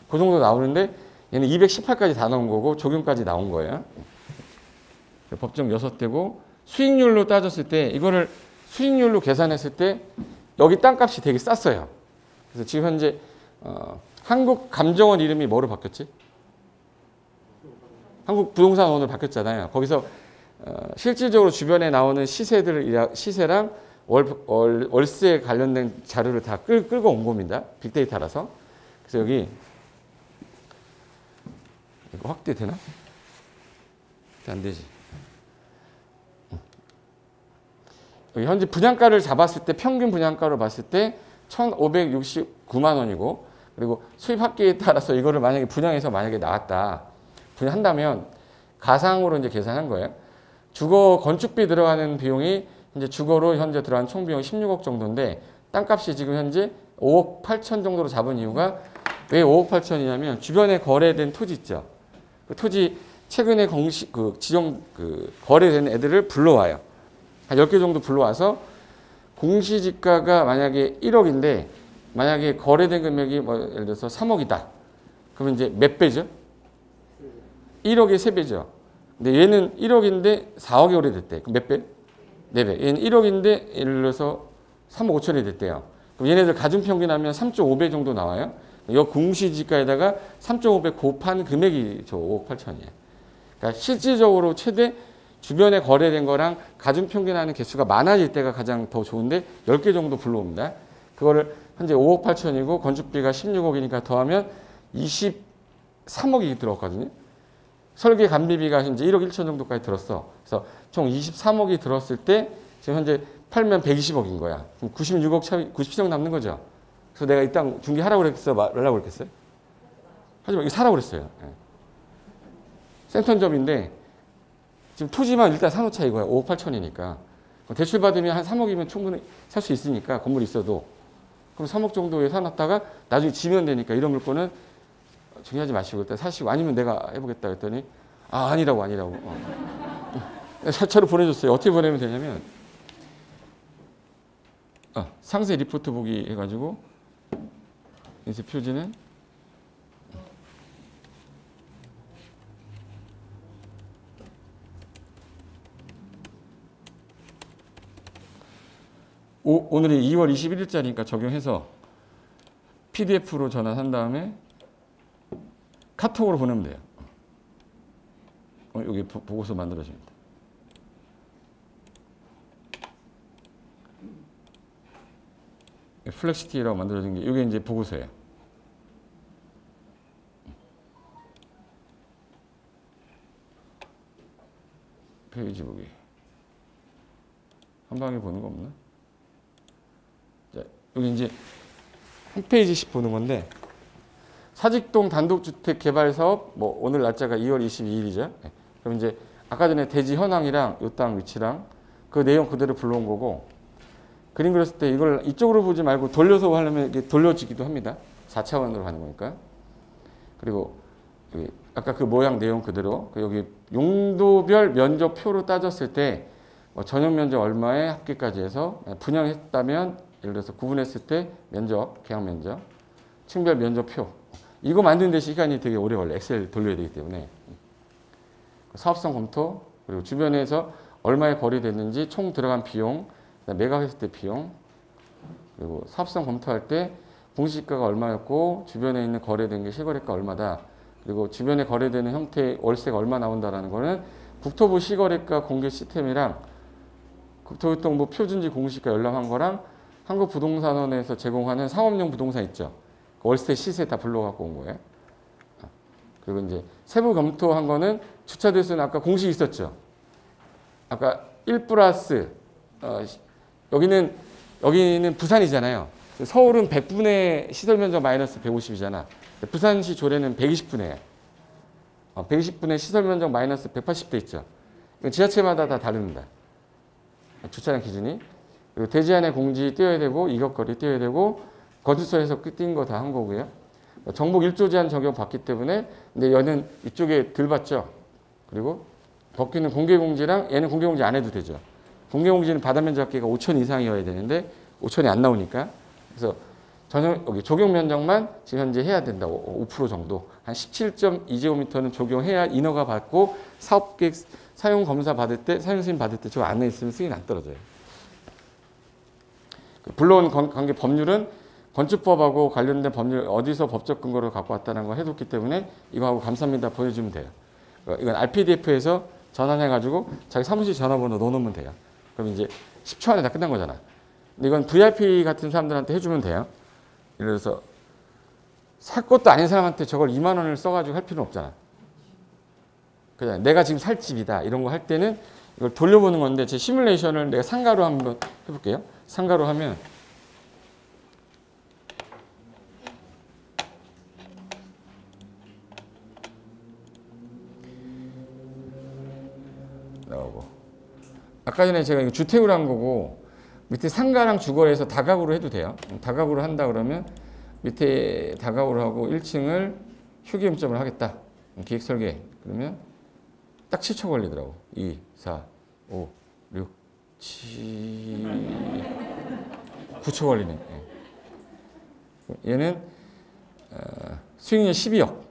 [SPEAKER 1] 그 정도 나오는데 얘는 218까지 다 나온 거고 적용까지 나온 거예요. 법정 6대고 수익률로 따졌을 때 이거를 수익률로 계산했을 때 여기 땅값이 되게 쌌어요. 그래서 지금 현재 한국감정원 이름이 뭐로 바뀌었지? 한국부동산원으로 바뀌었잖아요. 거기서 실질적으로 주변에 나오는 시세랑 월세 관련된 자료를 다 끌고 온 겁니다. 빅데이터라서. 그래서 여기 이거 확대되나? 안 되지. 여기 현재 분양가를 잡았을 때 평균 분양가로 봤을 때 1,569만 원이고 그리고 수입 합계에 따라서 이거를 만약에 분양해서 만약에 나왔다. 분양한다면 가상으로 이제 계산한 거예요. 주거 건축비 들어가는 비용이 이제 주거로 현재 들어간 총 비용이 16억 정도인데 땅값이 지금 현재 5억 8천 정도로 잡은 이유가 왜 5억 8천이냐면 주변에 거래된 토지 있죠. 그 토지 최근에 공시 거래된 애들을 불러와요. 한 10개 정도 불러와서 공시지가가 만약에 1억인데 만약에 거래된 금액이 뭐 예를 들어서 3억이다. 그러면 이제 몇 배죠? 1억의 3배죠. 근데 얘는 1억인데 4억이 오래됐대. 그럼 몇 배? 4배. 얘는 1억인데 예를 들어서 3억 5천이 됐대요. 그럼 얘네들 가중평균하면 3.5배 정도 나와요. 이 공시지가에다가 3.5배 곱한 금액이 저 5억 8천이에요. 그러니까 실질적으로 최대 주변에 거래된 거랑 가중평균하는 개수가 많아질 때가 가장 더 좋은데 10개 정도 불러옵니다. 그거를 현재 5억 8천이고 건축비가 16억이니까 더하면 23억이 들었거든요. 설계 감비비가 현재 1억 1천 정도까지 들었어. 그래서 총 23억이 들었을 때 지금 현재 팔면 120억인 거야. 그럼 96억 차이, 97억 남는 거죠. 그래서 내가 이 땅 중개하라고 그랬어? 말라고 그랬겠어요? 하지만 이거 사라고 그랬어요. 센터점인데 지금 토지만 일단 사놓자 이거야. 5억 8천이니까. 대출 받으면 한 3억이면 충분히 살 수 있으니까 건물이 있어도. 그럼 3억 정도에 사놨다가 나중에 지면 되니까 이런 물건은 중요하지 마시고 일단 사시고 아니면 내가 해보겠다 했더니 아니라고. 차로 보내줬어요. 어떻게 보내면 되냐면 상세 리포트 보기 해가지고 인쇄 표지는 오늘이 2월 21일자니까 적용해서 PDF로 전환한 다음에 카톡으로 보내면 돼요. 여기 보고서 만들어집니다. 플렉시티라고 만들어진 게 이게 이제 보고서예요. 페이지 보기. 한 방에 보는 거 없나? 자, 여기 이제 한 페이지씩 보는 건데 사직동 단독주택 개발 사업 뭐 오늘 날짜가 2월 22일이죠. 그럼 이제 아까 전에 대지 현황이랑 요 땅 위치랑 그 내용 그대로 불러온 거고 그림 그렸을 때 이걸 이쪽으로 보지 말고 돌려서 하려면 이게 돌려지기도 합니다. 4차원으로 하는 거니까. 그리고 여기 아까 그 모양 내용 그대로 여기 용도별 면적표로 따졌을 때 뭐 전용 면적 얼마에 합계까지 해서 분양했다면 예를 들어서 구분했을 때 면적, 계약 면적, 층별 면적표 이거 만드는데 시간이 되게 오래 걸려. 엑셀 돌려야 되기 때문에 사업성 검토 그리고 주변에서 얼마에 거래됐는지 총 들어간 비용, 매각했을 때 비용 그리고 사업성 검토할 때 공시지가가 얼마였고 주변에 있는 거래된 게 실거래가 얼마다 그리고 주변에 거래되는 형태의 월세가 얼마 나온다라는 거는 국토부 시거래가 공개 시스템이랑 국토교통부 표준지 공시지가 열람한 거랑 한국부동산원에서 제공하는 상업용 부동산 있죠. 월세 시세 다 불러갖고 온 거예요. 그리고 이제 세부 검토한 거는 주차 대수는 아까 공식 있었죠. 아까 1 플러스 여기는 부산이잖아요. 서울은 100분의 시설 면적 마이너스 150이잖아. 부산시 조례는 120분의 120분의 시설 면적 마이너스 180대 있죠. 지자체마다 다 다릅니다. 주차장 기준이. 그리고 대지 안에 공지 띄어야 되고 이격거리 띄어야 되고 거주소에서 띄인 거 다 한 거고요. 정복 1조 제한 적용 받기 때문에 근데 얘는 이쪽에 덜 받죠. 그리고 법규는 공개공지랑 얘는 공개공지 안 해도 되죠. 공개공지는 바다면적 합계가 5천 이상이어야 되는데 5천이 안 나오니까 그래서 여기 적용 면적만 지금 현재 해야 된다. 5% 정도. 한 17.2제곱미터는 적용해야 인허가 받고 사업계획 사용 검사 받을 때, 사용 승인 받을 때 저거 안에 있으면 승인 안 떨어져요. 불러온 관계 법률은 건축법하고 관련된 법률 어디서 법적 근거를 갖고 왔다는 걸 해뒀기 때문에 이거하고 감사합니다 보여주면 돼요. 이건 RPDF에서 전환해가지고 자기 사무실 전화번호 넣어놓으면 돼요. 그럼 이제 10초 안에 다 끝난 거잖아. 근데 이건 VIP 같은 사람들한테 해주면 돼요. 예를 들어서 살 것도 아닌 사람한테 저걸 2만 원을 써가지고 할 필요는 없잖아. 그냥 내가 지금 살 집이다 이런 거 할 때는 이걸 돌려보는 건데 제 시뮬레이션을 내가 상가로 한번 해볼게요. 상가로 하면 나오고 아까 전에 제가 이거 주택으로 한 거고 밑에 상가랑 주거에서 다가구로 해도 돼요. 다가구로 한다 그러면 밑에 다가구로 하고 1층을 휴게용점을 하겠다. 기획 설계 그러면 딱 7초 걸리더라고. 2, 4, 5, 6, 7, 9초 걸리네. 얘는 수익률 12억.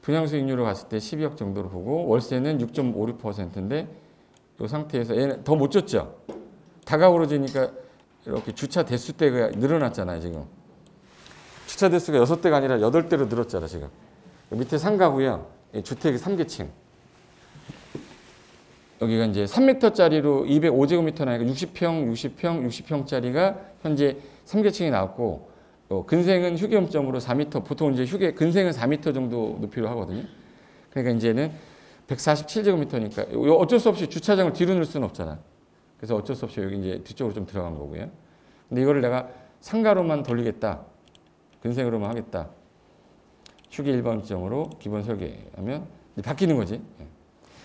[SPEAKER 1] 분양 수익률로 갔을 때 12억 정도로 보고 월세는 6.56%인데 이 상태에서 얘는 더 못 줬죠. 다가구로 지니까 이렇게 주차 대수 대가 늘어났잖아요, 지금. 주차 대수가 6대가 아니라 8대로 늘었잖아, 지금. 밑에 상가고요. 주택이 3계층. 여기가 이제 3m짜리로 205제곱미터 나니까 60평, 60평, 60평짜리가 현재 3계층이 나왔고 근생은 휴게용점으로 4m, 보통 이제 근생은 4m 정도 높이로 하거든요. 그러니까 이제는 147제곱미터니까 어쩔 수 없이 주차장을 뒤로 넣을 수는 없잖아. 그래서 어쩔 수 없이 여기 이제 뒤쪽으로 좀 들어간 거고요. 근데 이거를 내가 상가로만 돌리겠다. 근생으로만 하겠다. 휴게 일반점으로 기본 설계하면 바뀌는 거지.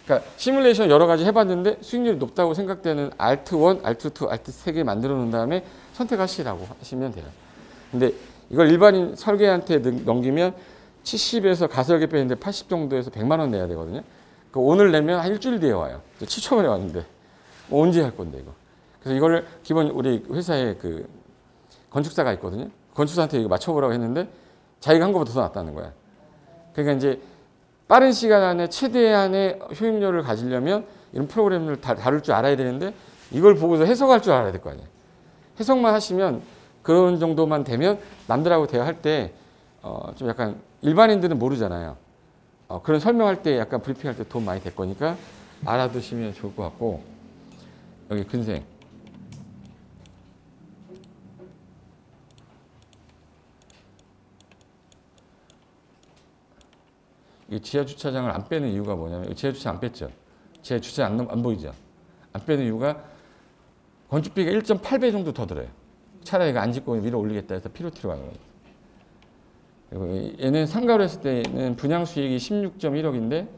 [SPEAKER 1] 그러니까 시뮬레이션 여러 가지 해봤는데 수익률이 높다고 생각되는 Alt1, Alt2, Alt3개 만들어 놓은 다음에 선택하시라고 하시면 돼요. 근데 이걸 일반인 설계한테 넘기면 70에서 가설계 빼는데 80 정도에서 100만 원 내야 되거든요. 오늘 내면 한 일주일 뒤에 와요. 7초 만에 왔는데 언제 할 건데 이거. 그래서 이거를 기본 우리 회사에 그 건축사가 있거든요. 건축사한테 이거 맞춰보라고 했는데 자기가 한 것보다 더 낫다는 거야. 그러니까 이제 빠른 시간 안에 최대한의 효율을 가지려면 이런 프로그램을 다룰 줄 알아야 되는데 이걸 보고서 해석할 줄 알아야 될 거 아니에요. 해석만 하시면 그런 정도만 되면 남들하고 대화할 때 좀 약간 일반인들은 모르잖아요. 그런 설명할 때 약간 브리핑할 때 도움 많이 될 거니까 알아두시면 좋을 것 같고 여기 근생 이 지하 주차장을 안 빼는 이유가 뭐냐면 지하 주차 안 뺐죠. 지하 주차 안 보이죠. 안 빼는 이유가 건축비가 1.8배 정도 더 들어요. 차라리 이거 안 짓고 위로 올리겠다 해서 피로티로 가는 거예요. 그리고 얘는 상가로 했을 때는 분양 수익이 16.1억인데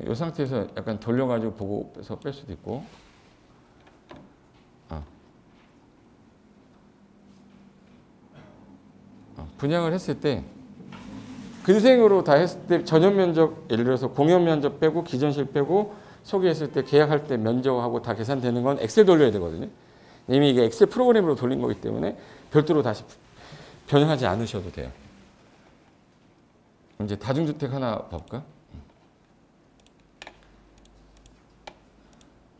[SPEAKER 1] 이 상태에서 약간 돌려가지고 보고 빼서 뺄 수도 있고. 분양을 했을 때 근생으로 다 했을 때 전용 면적 예를 들어서 공연 면적 빼고 기존실 빼고 소개했을 때 계약할 때 면적하고 다 계산되는 건 엑셀 돌려야 되거든요. 이미 이게 엑셀 프로그램으로 돌린 거기 때문에 별도로 다시 변형하지 않으셔도 돼요. 이제 다중주택 하나 볼까?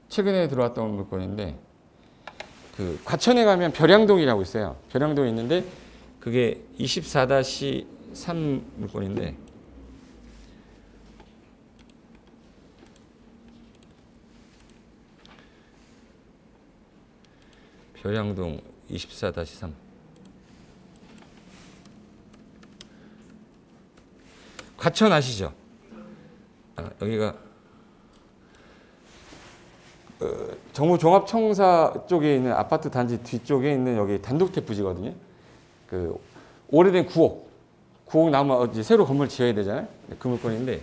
[SPEAKER 1] 최근에 들어왔던 물건인데 그 과천에 가면 벼량동이라고 있어요. 벼량동이 있는데 그게 24-3 물건인데 벼량동 24-3 과천 아시죠? 여기가 정부종합청사 쪽에 있는 아파트 단지 뒤쪽에 있는 여기 단독택 부지거든요. 그 오래된 9억 나오면 이제 새로 건물 지어야 되잖아요. 그 물건인데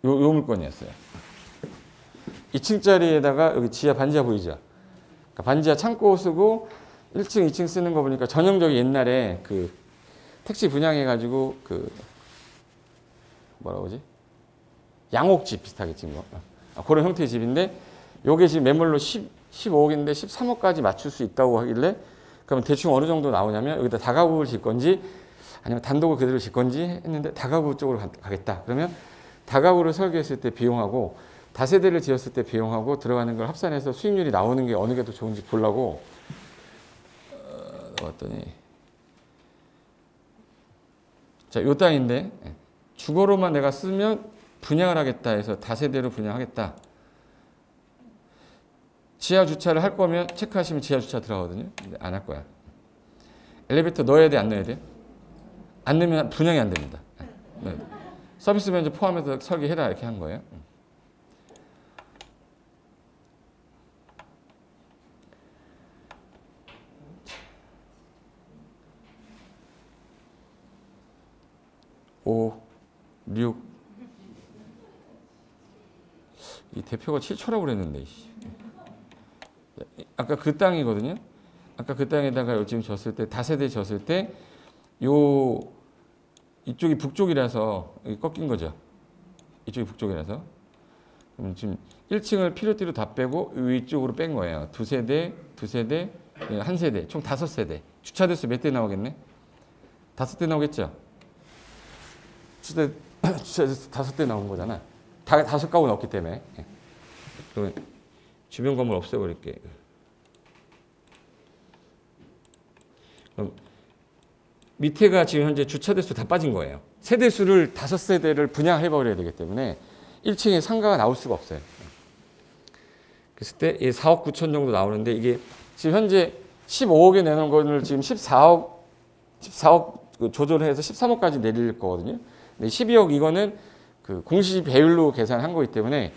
[SPEAKER 1] 요 물건이었어요. 2층짜리에다가 여기 지하 반지하 보이죠? 그러니까 반지하 창고 쓰고 1층, 2층 쓰는 거 보니까 전형적인 옛날에 그 택지 분양해가지고 그 뭐라고 하지? 양옥집 비슷하게 찍은 거. 그런 형태의 집인데 요게 지금 매물로 15억인데 13억까지 맞출 수 있다고 하길래 그러면 대충 어느 정도 나오냐면 여기다 다가구를 질 건지 아니면 단독을 그대로 질 건지 했는데 다가구 쪽으로 가겠다. 그러면 다가구를 설계했을 때 비용하고 다세대를 지었을 때 비용하고 들어가는 걸 합산해서 수익률이 나오는 게 어느 게 더 좋은지 보려고 넣었더니 자, 요 땅인데 주거로만 내가 쓰면 분양을 하겠다 해서 다세대로 분양하겠다. 지하 주차를 할 거면 체크하시면 지하 주차 들어가거든요. 근데 안 할 거야. 엘리베이터 넣어야 돼, 안 넣어야 돼? 안 넣으면 분양이 안 됩니다. 네. 서비스 면적 포함해서 설계해라 이렇게 한 거예요. 오, 6. 이 대표가 7초라고 그랬는데. 아까 그 땅이거든요. 아까 그 땅에다가 지금 졌을 때 다세대 졌을 때 요 이쪽이 북쪽이라서 꺾인 거죠. 이쪽이 북쪽이라서. 그럼 지금 1층을 필요대로 다 빼고 위쪽으로 뺀 거예요. 두 세대, 한 세대, 총 5세대. 주차 대수 몇 대 나오겠네? 5대 나오겠죠? 주차 대수 5대 나온 거잖아. 다 5가구 넣었기 때문에. 그러면 주변 건물 없애버릴게. 그럼 밑에가 지금 현재 주차 대수 다 빠진 거예요. 세대수를 5세대를 분양해버려야 되기 때문에 1층에 상가가 나올 수가 없어요. 그랬을 때 4억 9천 정도 나오는데 이게 지금 현재 15억에 내놓은 거를 지금 14억 조절해서 13억까지 내릴 거거든요. 근데 12억 이거는 그 공시 배율로 계산한 거기 때문에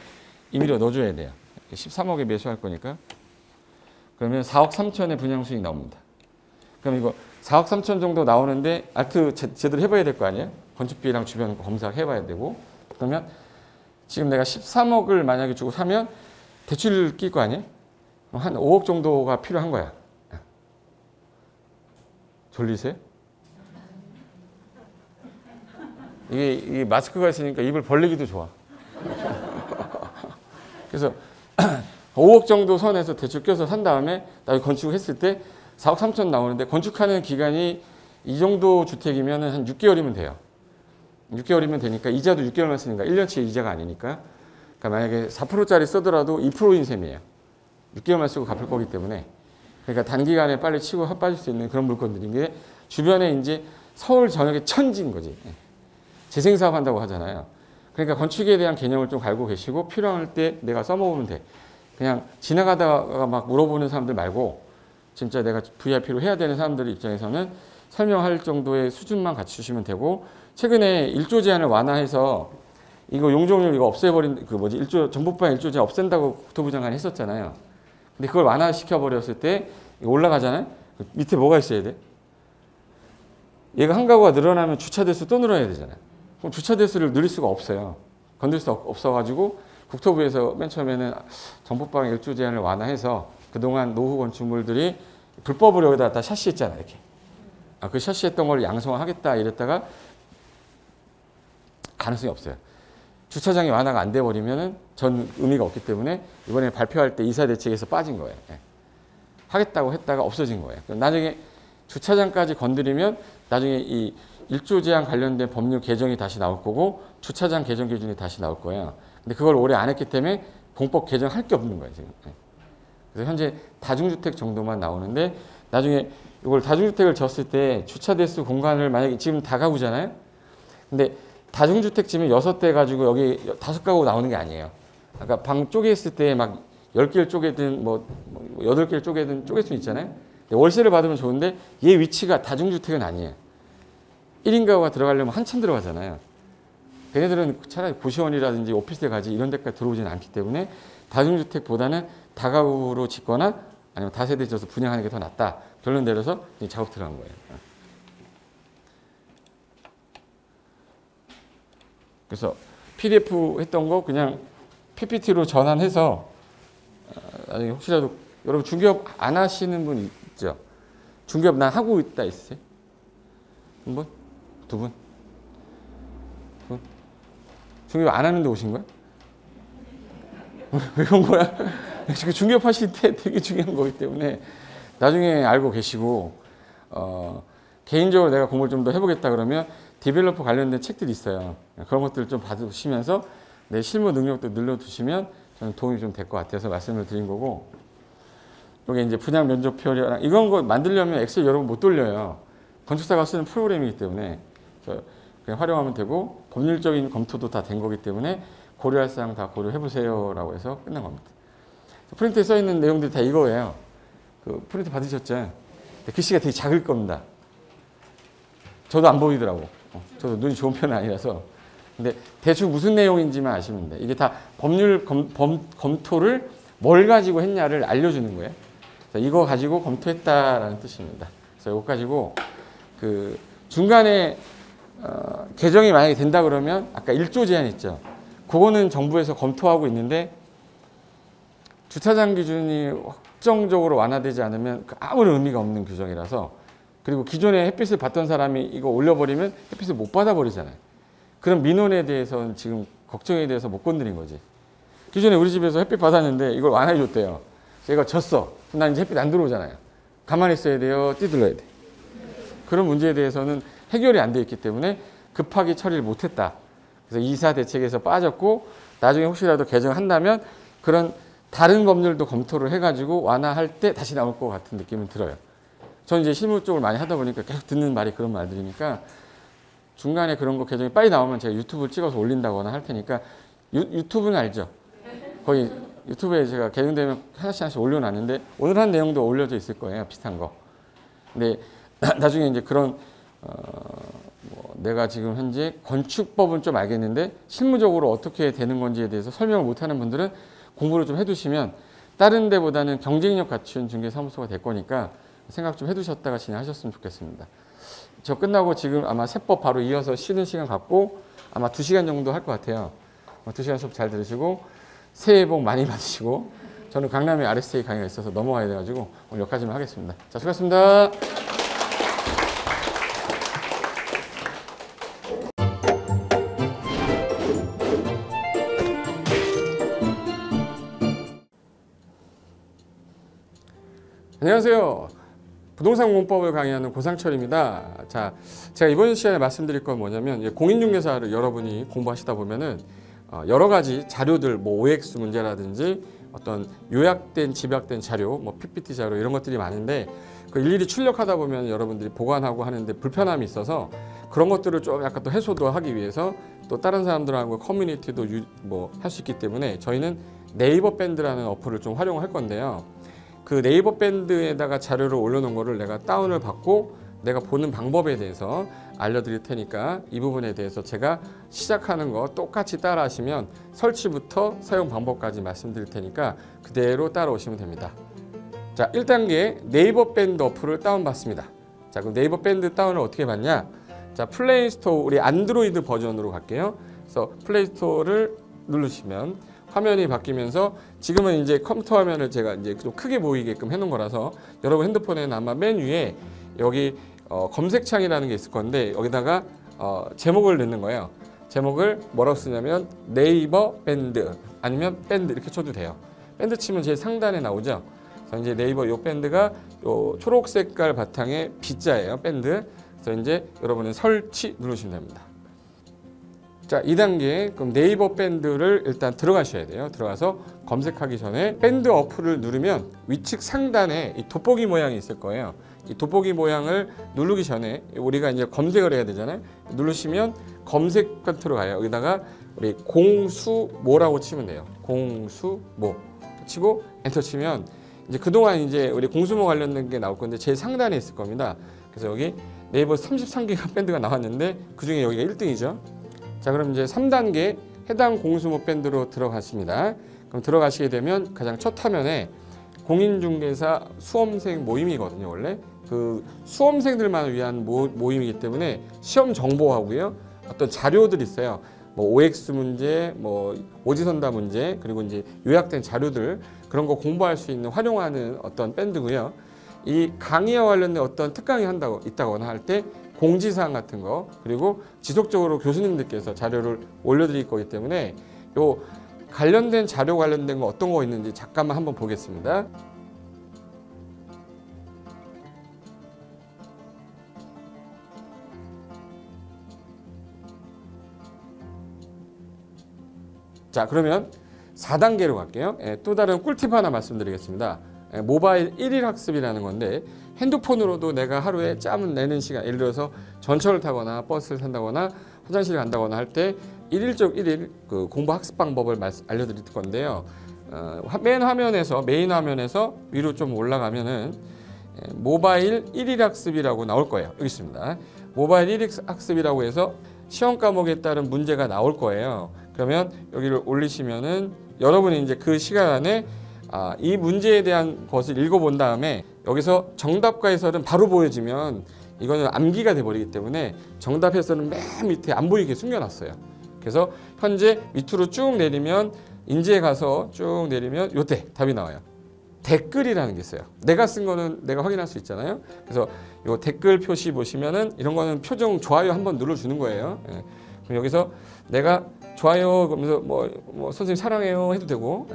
[SPEAKER 1] 임의로 넣어줘야 돼요. 13억에 매수할 거니까. 그러면 4억 3천의 분양 수익 나옵니다. 그럼 이거 4억 3천 정도 나오는데 알트 제대로 해봐야 될 거 아니에요? 건축비랑 주변 검사해봐야 되고. 그러면 지금 내가 13억을 만약에 주고 사면 대출 낄 거 아니에요? 한 5억 정도가 필요한 거야. 졸리세요? 이게 마스크가 있으니까 입을 벌리기도 좋아. 그래서 5억 정도 선에서 대출 껴서 산 다음에 나중에 건축했을 때 4억 3천 나오는데 건축하는 기간이 이 정도 주택이면 한 6개월이면 돼요. 6개월이면 되니까 이자도 6개월만 쓰니까 1년치 이자가 아니니까. 그러니까 만약에 4%짜리 쓰더라도 2%인 셈이에요. 6개월만 쓰고 갚을 거기 때문에. 그러니까 단기간에 빨리 치고 빠질 수 있는 그런 물건들인 게 주변에 이제 서울 전역에 천지인 거지. 재생사업 한다고 하잖아요. 그러니까 건축에 대한 개념을 좀 알고 계시고 필요할 때 내가 써먹으면 돼. 그냥 지나가다가 막 물어보는 사람들 말고 진짜 내가 VIP로 해야 되는 사람들 입장에서는 설명할 정도의 수준만 갖추시면 되고, 최근에 1조 제한을 완화해서 이거 용적률 이거 없애버린 그 뭐지 정부방 1조 제한 없앤다고 국토부 장관이 했었잖아요. 근데 그걸 완화시켜 버렸을 때 이거 올라가잖아요. 밑에 뭐가 있어야 돼? 얘가 한 가구가 늘어나면 주차 대수 또 늘어야 되잖아요. 그럼 주차 대수를 늘릴 수가 없어요. 건들 수 없어가지고 국토부에서 맨 처음에는 정부방 1조 제한을 완화해서 그동안 노후 건축물들이 불법으로 여기다 다 샤시했잖아요. 이렇게. 그 샤시했던 걸 양성하겠다 이랬다가 가능성이 없어요. 주차장이 완화가 안 돼버리면 전 의미가 없기 때문에 이번에 발표할 때 이사 대책에서 빠진 거예요. 하겠다고 했다가 없어진 거예요. 나중에 주차장까지 건드리면 나중에 이 1조 제한 관련된 법률 개정이 다시 나올 거고 주차장 개정 기준이 다시 나올 거예요. 근데 그걸 올해 안 했기 때문에 공법 개정할 게 없는 거예요. 지금. 그래서 현재 다중주택 정도만 나오는데 나중에 이걸 다중주택을 졌을 때 주차 대수 공간을 만약에 지금 다 가구잖아요. 근데 다중주택 지면 6대 가지고 여기 5가구 나오는 게 아니에요. 아까 방 쪼개있을 때 막 10개를 쪼개든 뭐 8개를 쪼개든 쪼갤 수 있잖아요. 월세를 받으면 좋은데 얘 위치가 다중주택은 아니에요. 1인 가구가 들어가려면 한참 들어가잖아요. 걔네들은 차라리 고시원이라든지 오피스텔 가지 이런 데까지 들어오지는 않기 때문에 다중주택보다는 다가구로 짓거나 아니면 다세대 지어서 분양하는 게 더 낫다. 결론 내려서 작업 들어간 거예요. 그래서 PDF 했던 거 그냥 PPT로 전환해서 나중에 혹시라도 여러분 중개업 안 하시는 분 있죠? 중개업 난 하고 있다 있으세요? 한 분? 두 분? 중개업 안 하는데 오신 거야? 왜 온 거야? 지금 중개업 하실 때 되게 중요한 거기 때문에 나중에 알고 계시고 개인적으로 내가 공부를 좀 더 해보겠다 그러면 디벨로퍼 관련된 책들이 있어요. 그런 것들을 좀 받으시면서 내 실무 능력도 늘려두시면 저는 도움이 좀 될 것 같아서 말씀을 드린 거고, 여기 이제 분양 면적표랑 이런 거 만들려면 엑셀 여러분 못 돌려요. 건축사가 쓰는 프로그램이기 때문에 그냥 활용하면 되고 법률적인 검토도 다 된 거기 때문에 고려할 사항 다 고려해 보세요라고 해서 끝난 겁니다. 프린트에 써 있는 내용들이 다 이거예요. 그 프린트 받으셨죠? 글씨가 되게 작을 겁니다. 저도 안 보이더라고. 저도 눈이 좋은 편은 아니라서. 근데 대충 무슨 내용인지만 아시면 돼. 이게 다 법률 검토를 뭘 가지고 했냐를 알려주는 거예요. 그래서 이거 가지고 검토했다라는 뜻입니다. 그래서 이거 가지고 그 중간에 개정이 만약에 된다 그러면 아까 1조 제한 있죠. 그거는 정부에서 검토하고 있는데 주차장 기준이 확정적으로 완화되지 않으면 아무런 의미가 없는 규정이라서, 그리고 기존에 햇빛을 받던 사람이 이거 올려버리면 햇빛을 못 받아버리잖아요. 그런 민원에 대해서는 지금 걱정에 대해서 못 건드린 거지. 기존에 우리 집에서 햇빛 받았는데 이걸 완화해줬대요. 제가 졌어. 그럼 난 이제 햇빛 안 들어오잖아요. 가만히 있어야 돼요? 뛰들러야 돼? 그런 문제에 대해서는 해결이 안 돼 있기 때문에 급하게 처리를 못했다. 그래서 이사 대책에서 빠졌고 나중에 혹시라도 개정한다면 그런 다른 법률도 검토를 해가지고 완화할 때 다시 나올 것 같은 느낌은 들어요. 저는 이제 실무 쪽을 많이 하다 보니까 계속 듣는 말이 그런 말들이니까 중간에 그런 거 개정이 빨리 나오면 제가 유튜브를 찍어서 올린다거나 할 테니까 유튜브는 알죠? 거의 유튜브에 제가 개정되면 하나씩 올려놨는데 오늘 한 내용도 올려져 있을 거예요. 비슷한 거. 근데 나중에 이제 그런 내가 지금 현재 건축법은 좀 알겠는데 실무적으로 어떻게 되는 건지에 대해서 설명을 못하는 분들은 공부를 좀 해두시면 다른 데보다는 경쟁력 갖춘 중개사무소가 될 거니까 생각 좀 해두셨다가 진행하셨으면 좋겠습니다. 저 끝나고 지금 아마 세법 바로 이어서 쉬는 시간 갖고 아마 2시간 정도 할 것 같아요. 2시간 수업 잘 들으시고 새해 복 많이 받으시고, 저는 강남에 RSA 강의가 있어서 넘어가야 돼가지고 오늘 여기까지만 하겠습니다. 자, 수고하셨습니다. 안녕하세요. 부동산 공법을 강의하는 고상철입니다. 자, 제가 이번 시간에 말씀드릴 건 뭐냐면 공인중개사를 여러분이 공부하시다 보면은 여러 가지 자료들, 뭐 OX 문제라든지 어떤 요약된 집약된 자료, 뭐 PPT 자료 이런 것들이 많은데 그 일일이 출력하다 보면 여러분들이 보관하고 하는데 불편함이 있어서 그런 것들을 좀 약간 또 해소도 하기 위해서 또 다른 사람들하고 커뮤니티도 뭐 할 수 있기 때문에 저희는 네이버 밴드라는 어플을 좀 활용할 건데요. 그 네이버 밴드에다가 자료를 올려놓은 거를 내가 다운을 받고 내가 보는 방법에 대해서 알려드릴 테니까 이 부분에 대해서 제가 시작하는 거 똑같이 따라 하시면 설치부터 사용 방법까지 말씀드릴 테니까 그대로 따라오시면 됩니다. 자, 1단계 네이버 밴드 어플을 다운받습니다. 자, 그럼 네이버 밴드 다운을 어떻게 받냐? 자, 플레이스토어, 우리 안드로이드 버전으로 갈게요. 그래서 플레이스토어를 누르시면 화면이 바뀌면서 지금은 이제 컴퓨터 화면을 제가 이제 좀 크게 보이게끔 해놓은 거라서 여러분 핸드폰에는 아마 맨 위에 여기 검색창이라는 게 있을 건데 여기다가 제목을 넣는 거예요. 제목을 뭐라고 쓰냐면 네이버 밴드 아니면 밴드 이렇게 쳐도 돼요. 밴드 치면 제일 상단에 나오죠. 그래서 이제 네이버 요 밴드가 요 초록 색깔 바탕의 B자예요. 밴드. 그래서 이제 여러분은 설치 누르시면 됩니다. 자, 2단계 그럼 네이버 밴드를 일단 들어가셔야 돼요. 들어가서 검색하기 전에 밴드 어플을 누르면 위측 상단에 이 돋보기 모양이 있을 거예요. 이 돋보기 모양을 누르기 전에 우리가 이제 검색을 해야 되잖아요. 누르시면 검색 컨트롤 가요. 여기다가 우리 공수모라고 치면 돼요. 공수모 치고 엔터 치면 이제 그동안 이제 우리 공수모 관련된 게 나올 건데 제일 상단에 있을 겁니다. 그래서 여기 네이버 33개가 밴드가 나왔는데 그중에 여기가 1등이죠. 자, 그럼 이제 3단계 해당 공수모 밴드로 들어갔습니다. 그럼 들어가시게 되면 가장 첫 화면에 공인중개사 수험생 모임이거든요. 원래 그 수험생들만 위한 모임이기 때문에 시험 정보하고요. 어떤 자료들이 있어요. 뭐 OX 문제, 뭐 오지선다 문제, 그리고 이제 요약된 자료들 그런 거 공부할 수 있는 활용하는 어떤 밴드고요. 이 강의와 관련된 어떤 특강이 있다거나 할 때 공지사항 같은 거 그리고 지속적으로 교수님들께서 자료를 올려드릴 거기 때문에 요 관련된 자료 관련된 거 어떤 거 있는지 잠깐만 한번 보겠습니다. 자, 그러면 4단계로 갈게요. 또 다른 꿀팁 하나 말씀드리겠습니다. 모바일 1일 학습이라는 건데 핸드폰으로도 내가 하루에 짬을 내는 시간, 예를 들어서 전철을 타거나 버스를 탄다거나 화장실을 간다거나 할 때 1일 그 공부 학습 방법을 알려드릴 건데요. 메인 화면에서 위로 좀 올라가면은 모바일 1일 학습이라고 나올 거예요. 여기 있습니다. 모바일 1일 학습이라고 해서 시험 과목에 따른 문제가 나올 거예요. 그러면 여기를 올리시면은 여러분이 이제 그 시간 안에 이 문제에 대한 것을 읽어본 다음에 여기서 정답과 해설은 바로 보여지면 이거는 암기가 돼버리기 때문에 정답 해설은 맨 밑에 안 보이게 숨겨놨어요. 그래서 현재 밑으로 쭉 내리면 인지에 가서 쭉 내리면 요때 답이 나와요. 댓글이라는 게 있어요. 내가 쓴 거는 내가 확인할 수 있잖아요. 그래서 요 댓글 표시 보시면은 이런 거는 표정 좋아요 한번 눌러주는 거예요. 그럼 여기서 내가 좋아요 그러면서 뭐 선생님 사랑해요 해도 되고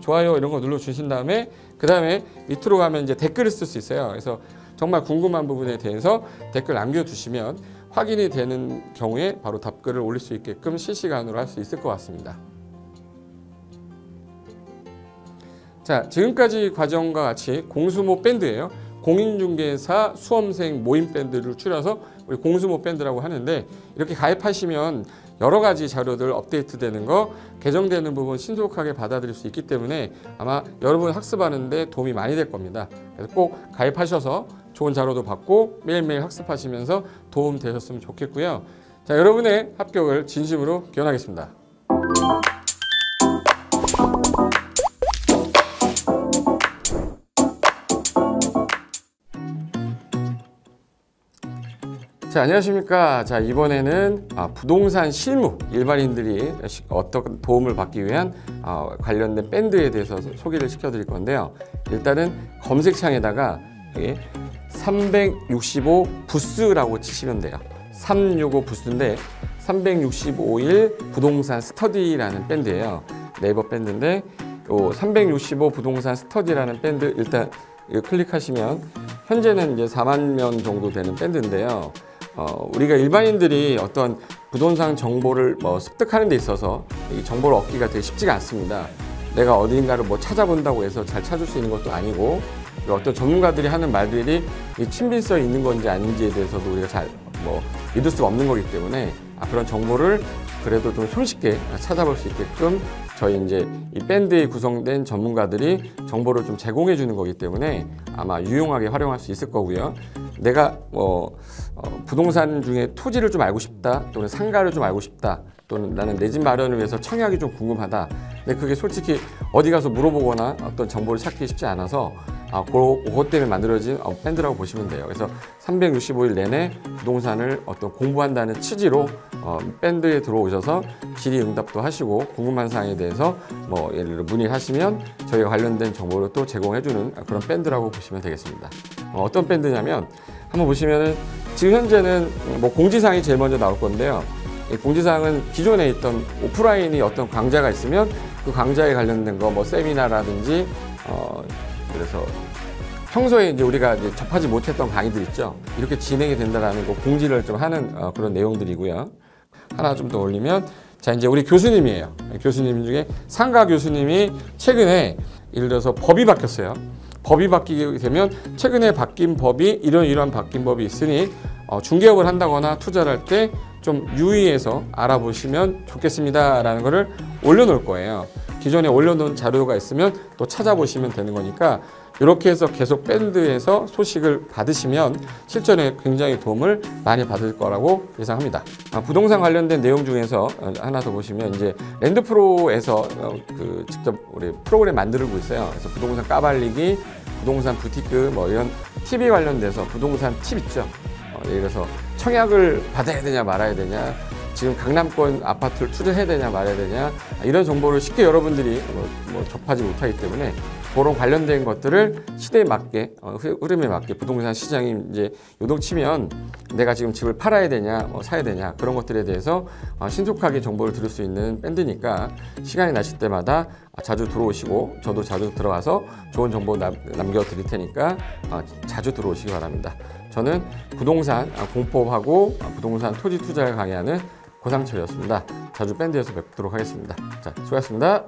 [SPEAKER 1] 좋아요 이런 거 눌러주신 다음에 그 다음에 밑으로 가면 이제 댓글을 쓸 수 있어요. 그래서 정말 궁금한 부분에 대해서 댓글 남겨주시면 확인이 되는 경우에 바로 답글을 올릴 수 있게끔 실시간으로 할 수 있을 것 같습니다. 자, 지금까지 과정과 같이 공수모 밴드예요. 공인중개사 수험생 모임 밴드를 줄여서 우리 공수모 밴드라고 하는데 이렇게 가입하시면 여러 가지 자료들 업데이트되는 거, 개정되는 부분 신속하게 받아들일 수 있기 때문에 아마 여러분 학습하는데 도움이 많이 될 겁니다. 그래서 꼭 가입하셔서 좋은 자료도 받고 매일매일 학습하시면서 도움 되셨으면 좋겠고요. 자, 여러분의 합격을 진심으로 기원하겠습니다. 자, 안녕하십니까. 자, 이번에는 부동산 실무 일반인들이 어떤 도움을 받기 위한 관련된 밴드에 대해서 소개를 시켜 드릴 건데요. 일단은 검색창에다가 365 부스라고 치시면 돼요. 365 부스인데 365일 부동산 스터디라는 밴드예요. 네이버 밴드인데 요 365 부동산 스터디라는 밴드 일단 클릭하시면 현재는 이제 4만 명 정도 되는 밴드인데요. 우리가 일반인들이 어떤 부동산 정보를 습득하는 데 있어서 이 정보를 얻기가 되게 쉽지가 않습니다. 내가 어딘가를 찾아본다고 해서 잘 찾을 수 있는 것도 아니고 어떤 전문가들이 하는 말들이 친밀성이 있는 건지 아닌지에 대해서도 우리가 잘 믿을 수가 없는 거기 때문에 그런 정보를 그래도 좀 손쉽게 찾아볼 수 있게끔 저희 이제 이 밴드에 구성된 전문가들이 정보를 좀 제공해 주는 거기 때문에 아마 유용하게 활용할 수 있을 거고요. 내가 부동산 중에 토지를 좀 알고 싶다, 또는 상가를 좀 알고 싶다, 또는 나는 내 집 마련을 위해서 청약이 좀 궁금하다. 근데 그게 솔직히 어디 가서 물어보거나 어떤 정보를 찾기 쉽지 않아서 그것 때문에 만들어진 밴드라고 보시면 돼요. 그래서 365일 내내 부동산을 어떤 공부한다는 취지로 밴드에 들어오셔서 질의응답도 하시고 궁금한 사항에 대해서 뭐 예를 들어 문의를 하시면 저희가 관련된 정보를 또 제공해주는 그런 밴드라고 보시면 되겠습니다. 어떤 밴드냐면 한번 보시면은 지금 현재는 뭐 공지사항이 제일 먼저 나올 건데요. 이 공지사항은 기존에 있던 오프라인이 어떤 강좌가 있으면 그 강좌에 관련된 거 뭐 세미나라든지 그래서 평소에 이제 우리가 이제 접하지 못했던 강의들 있죠. 이렇게 진행이 된다라는 거 공지를 좀 하는 그런 내용들이고요. 하나 좀 더 올리면 자 이제 우리 교수님이에요. 교수님 중에 상가 교수님이 최근에 예를 들어서 법이 바뀌었어요. 법이 바뀌게 되면 최근에 바뀐 법이 이런 바뀐 법이 있으니 중개업을 한다거나 투자를 할 때 좀 유의해서 알아보시면 좋겠습니다라는 거를 올려놓을 거예요. 기존에 올려놓은 자료가 있으면 또 찾아보시면 되는 거니까 이렇게 해서 계속 밴드에서 소식을 받으시면 실전에 굉장히 도움을 많이 받을 거라고 예상합니다. 부동산 관련된 내용 중에서 하나 더 보시면 이제 랜드프로에서 직접 우리 프로그램 만들고 있어요. 그래서 부동산 까발리기, 부동산 부티크 뭐 이런 TV 관련돼서 부동산 팁 있죠. 예를 들어서 청약을 받아야 되냐 말아야 되냐, 지금 강남권 아파트를 투자해야 되냐 말아야 되냐, 이런 정보를 쉽게 여러분들이 접하지 못하기 때문에 그런 관련된 것들을 시대에 맞게 흐름에 맞게 부동산 시장이 이제 요동치면 내가 지금 집을 팔아야 되냐 사야 되냐 그런 것들에 대해서 신속하게 정보를 들을 수 있는 밴드니까 시간이 나실 때마다 자주 들어오시고 저도 자주 들어가서 좋은 정보 남겨드릴 테니까 자주 들어오시기 바랍니다. 저는 부동산 공법하고 부동산 토지 투자를 강의하는 고상철이었습니다. 자주 밴드에서 뵙도록 하겠습니다. 자, 수고하셨습니다.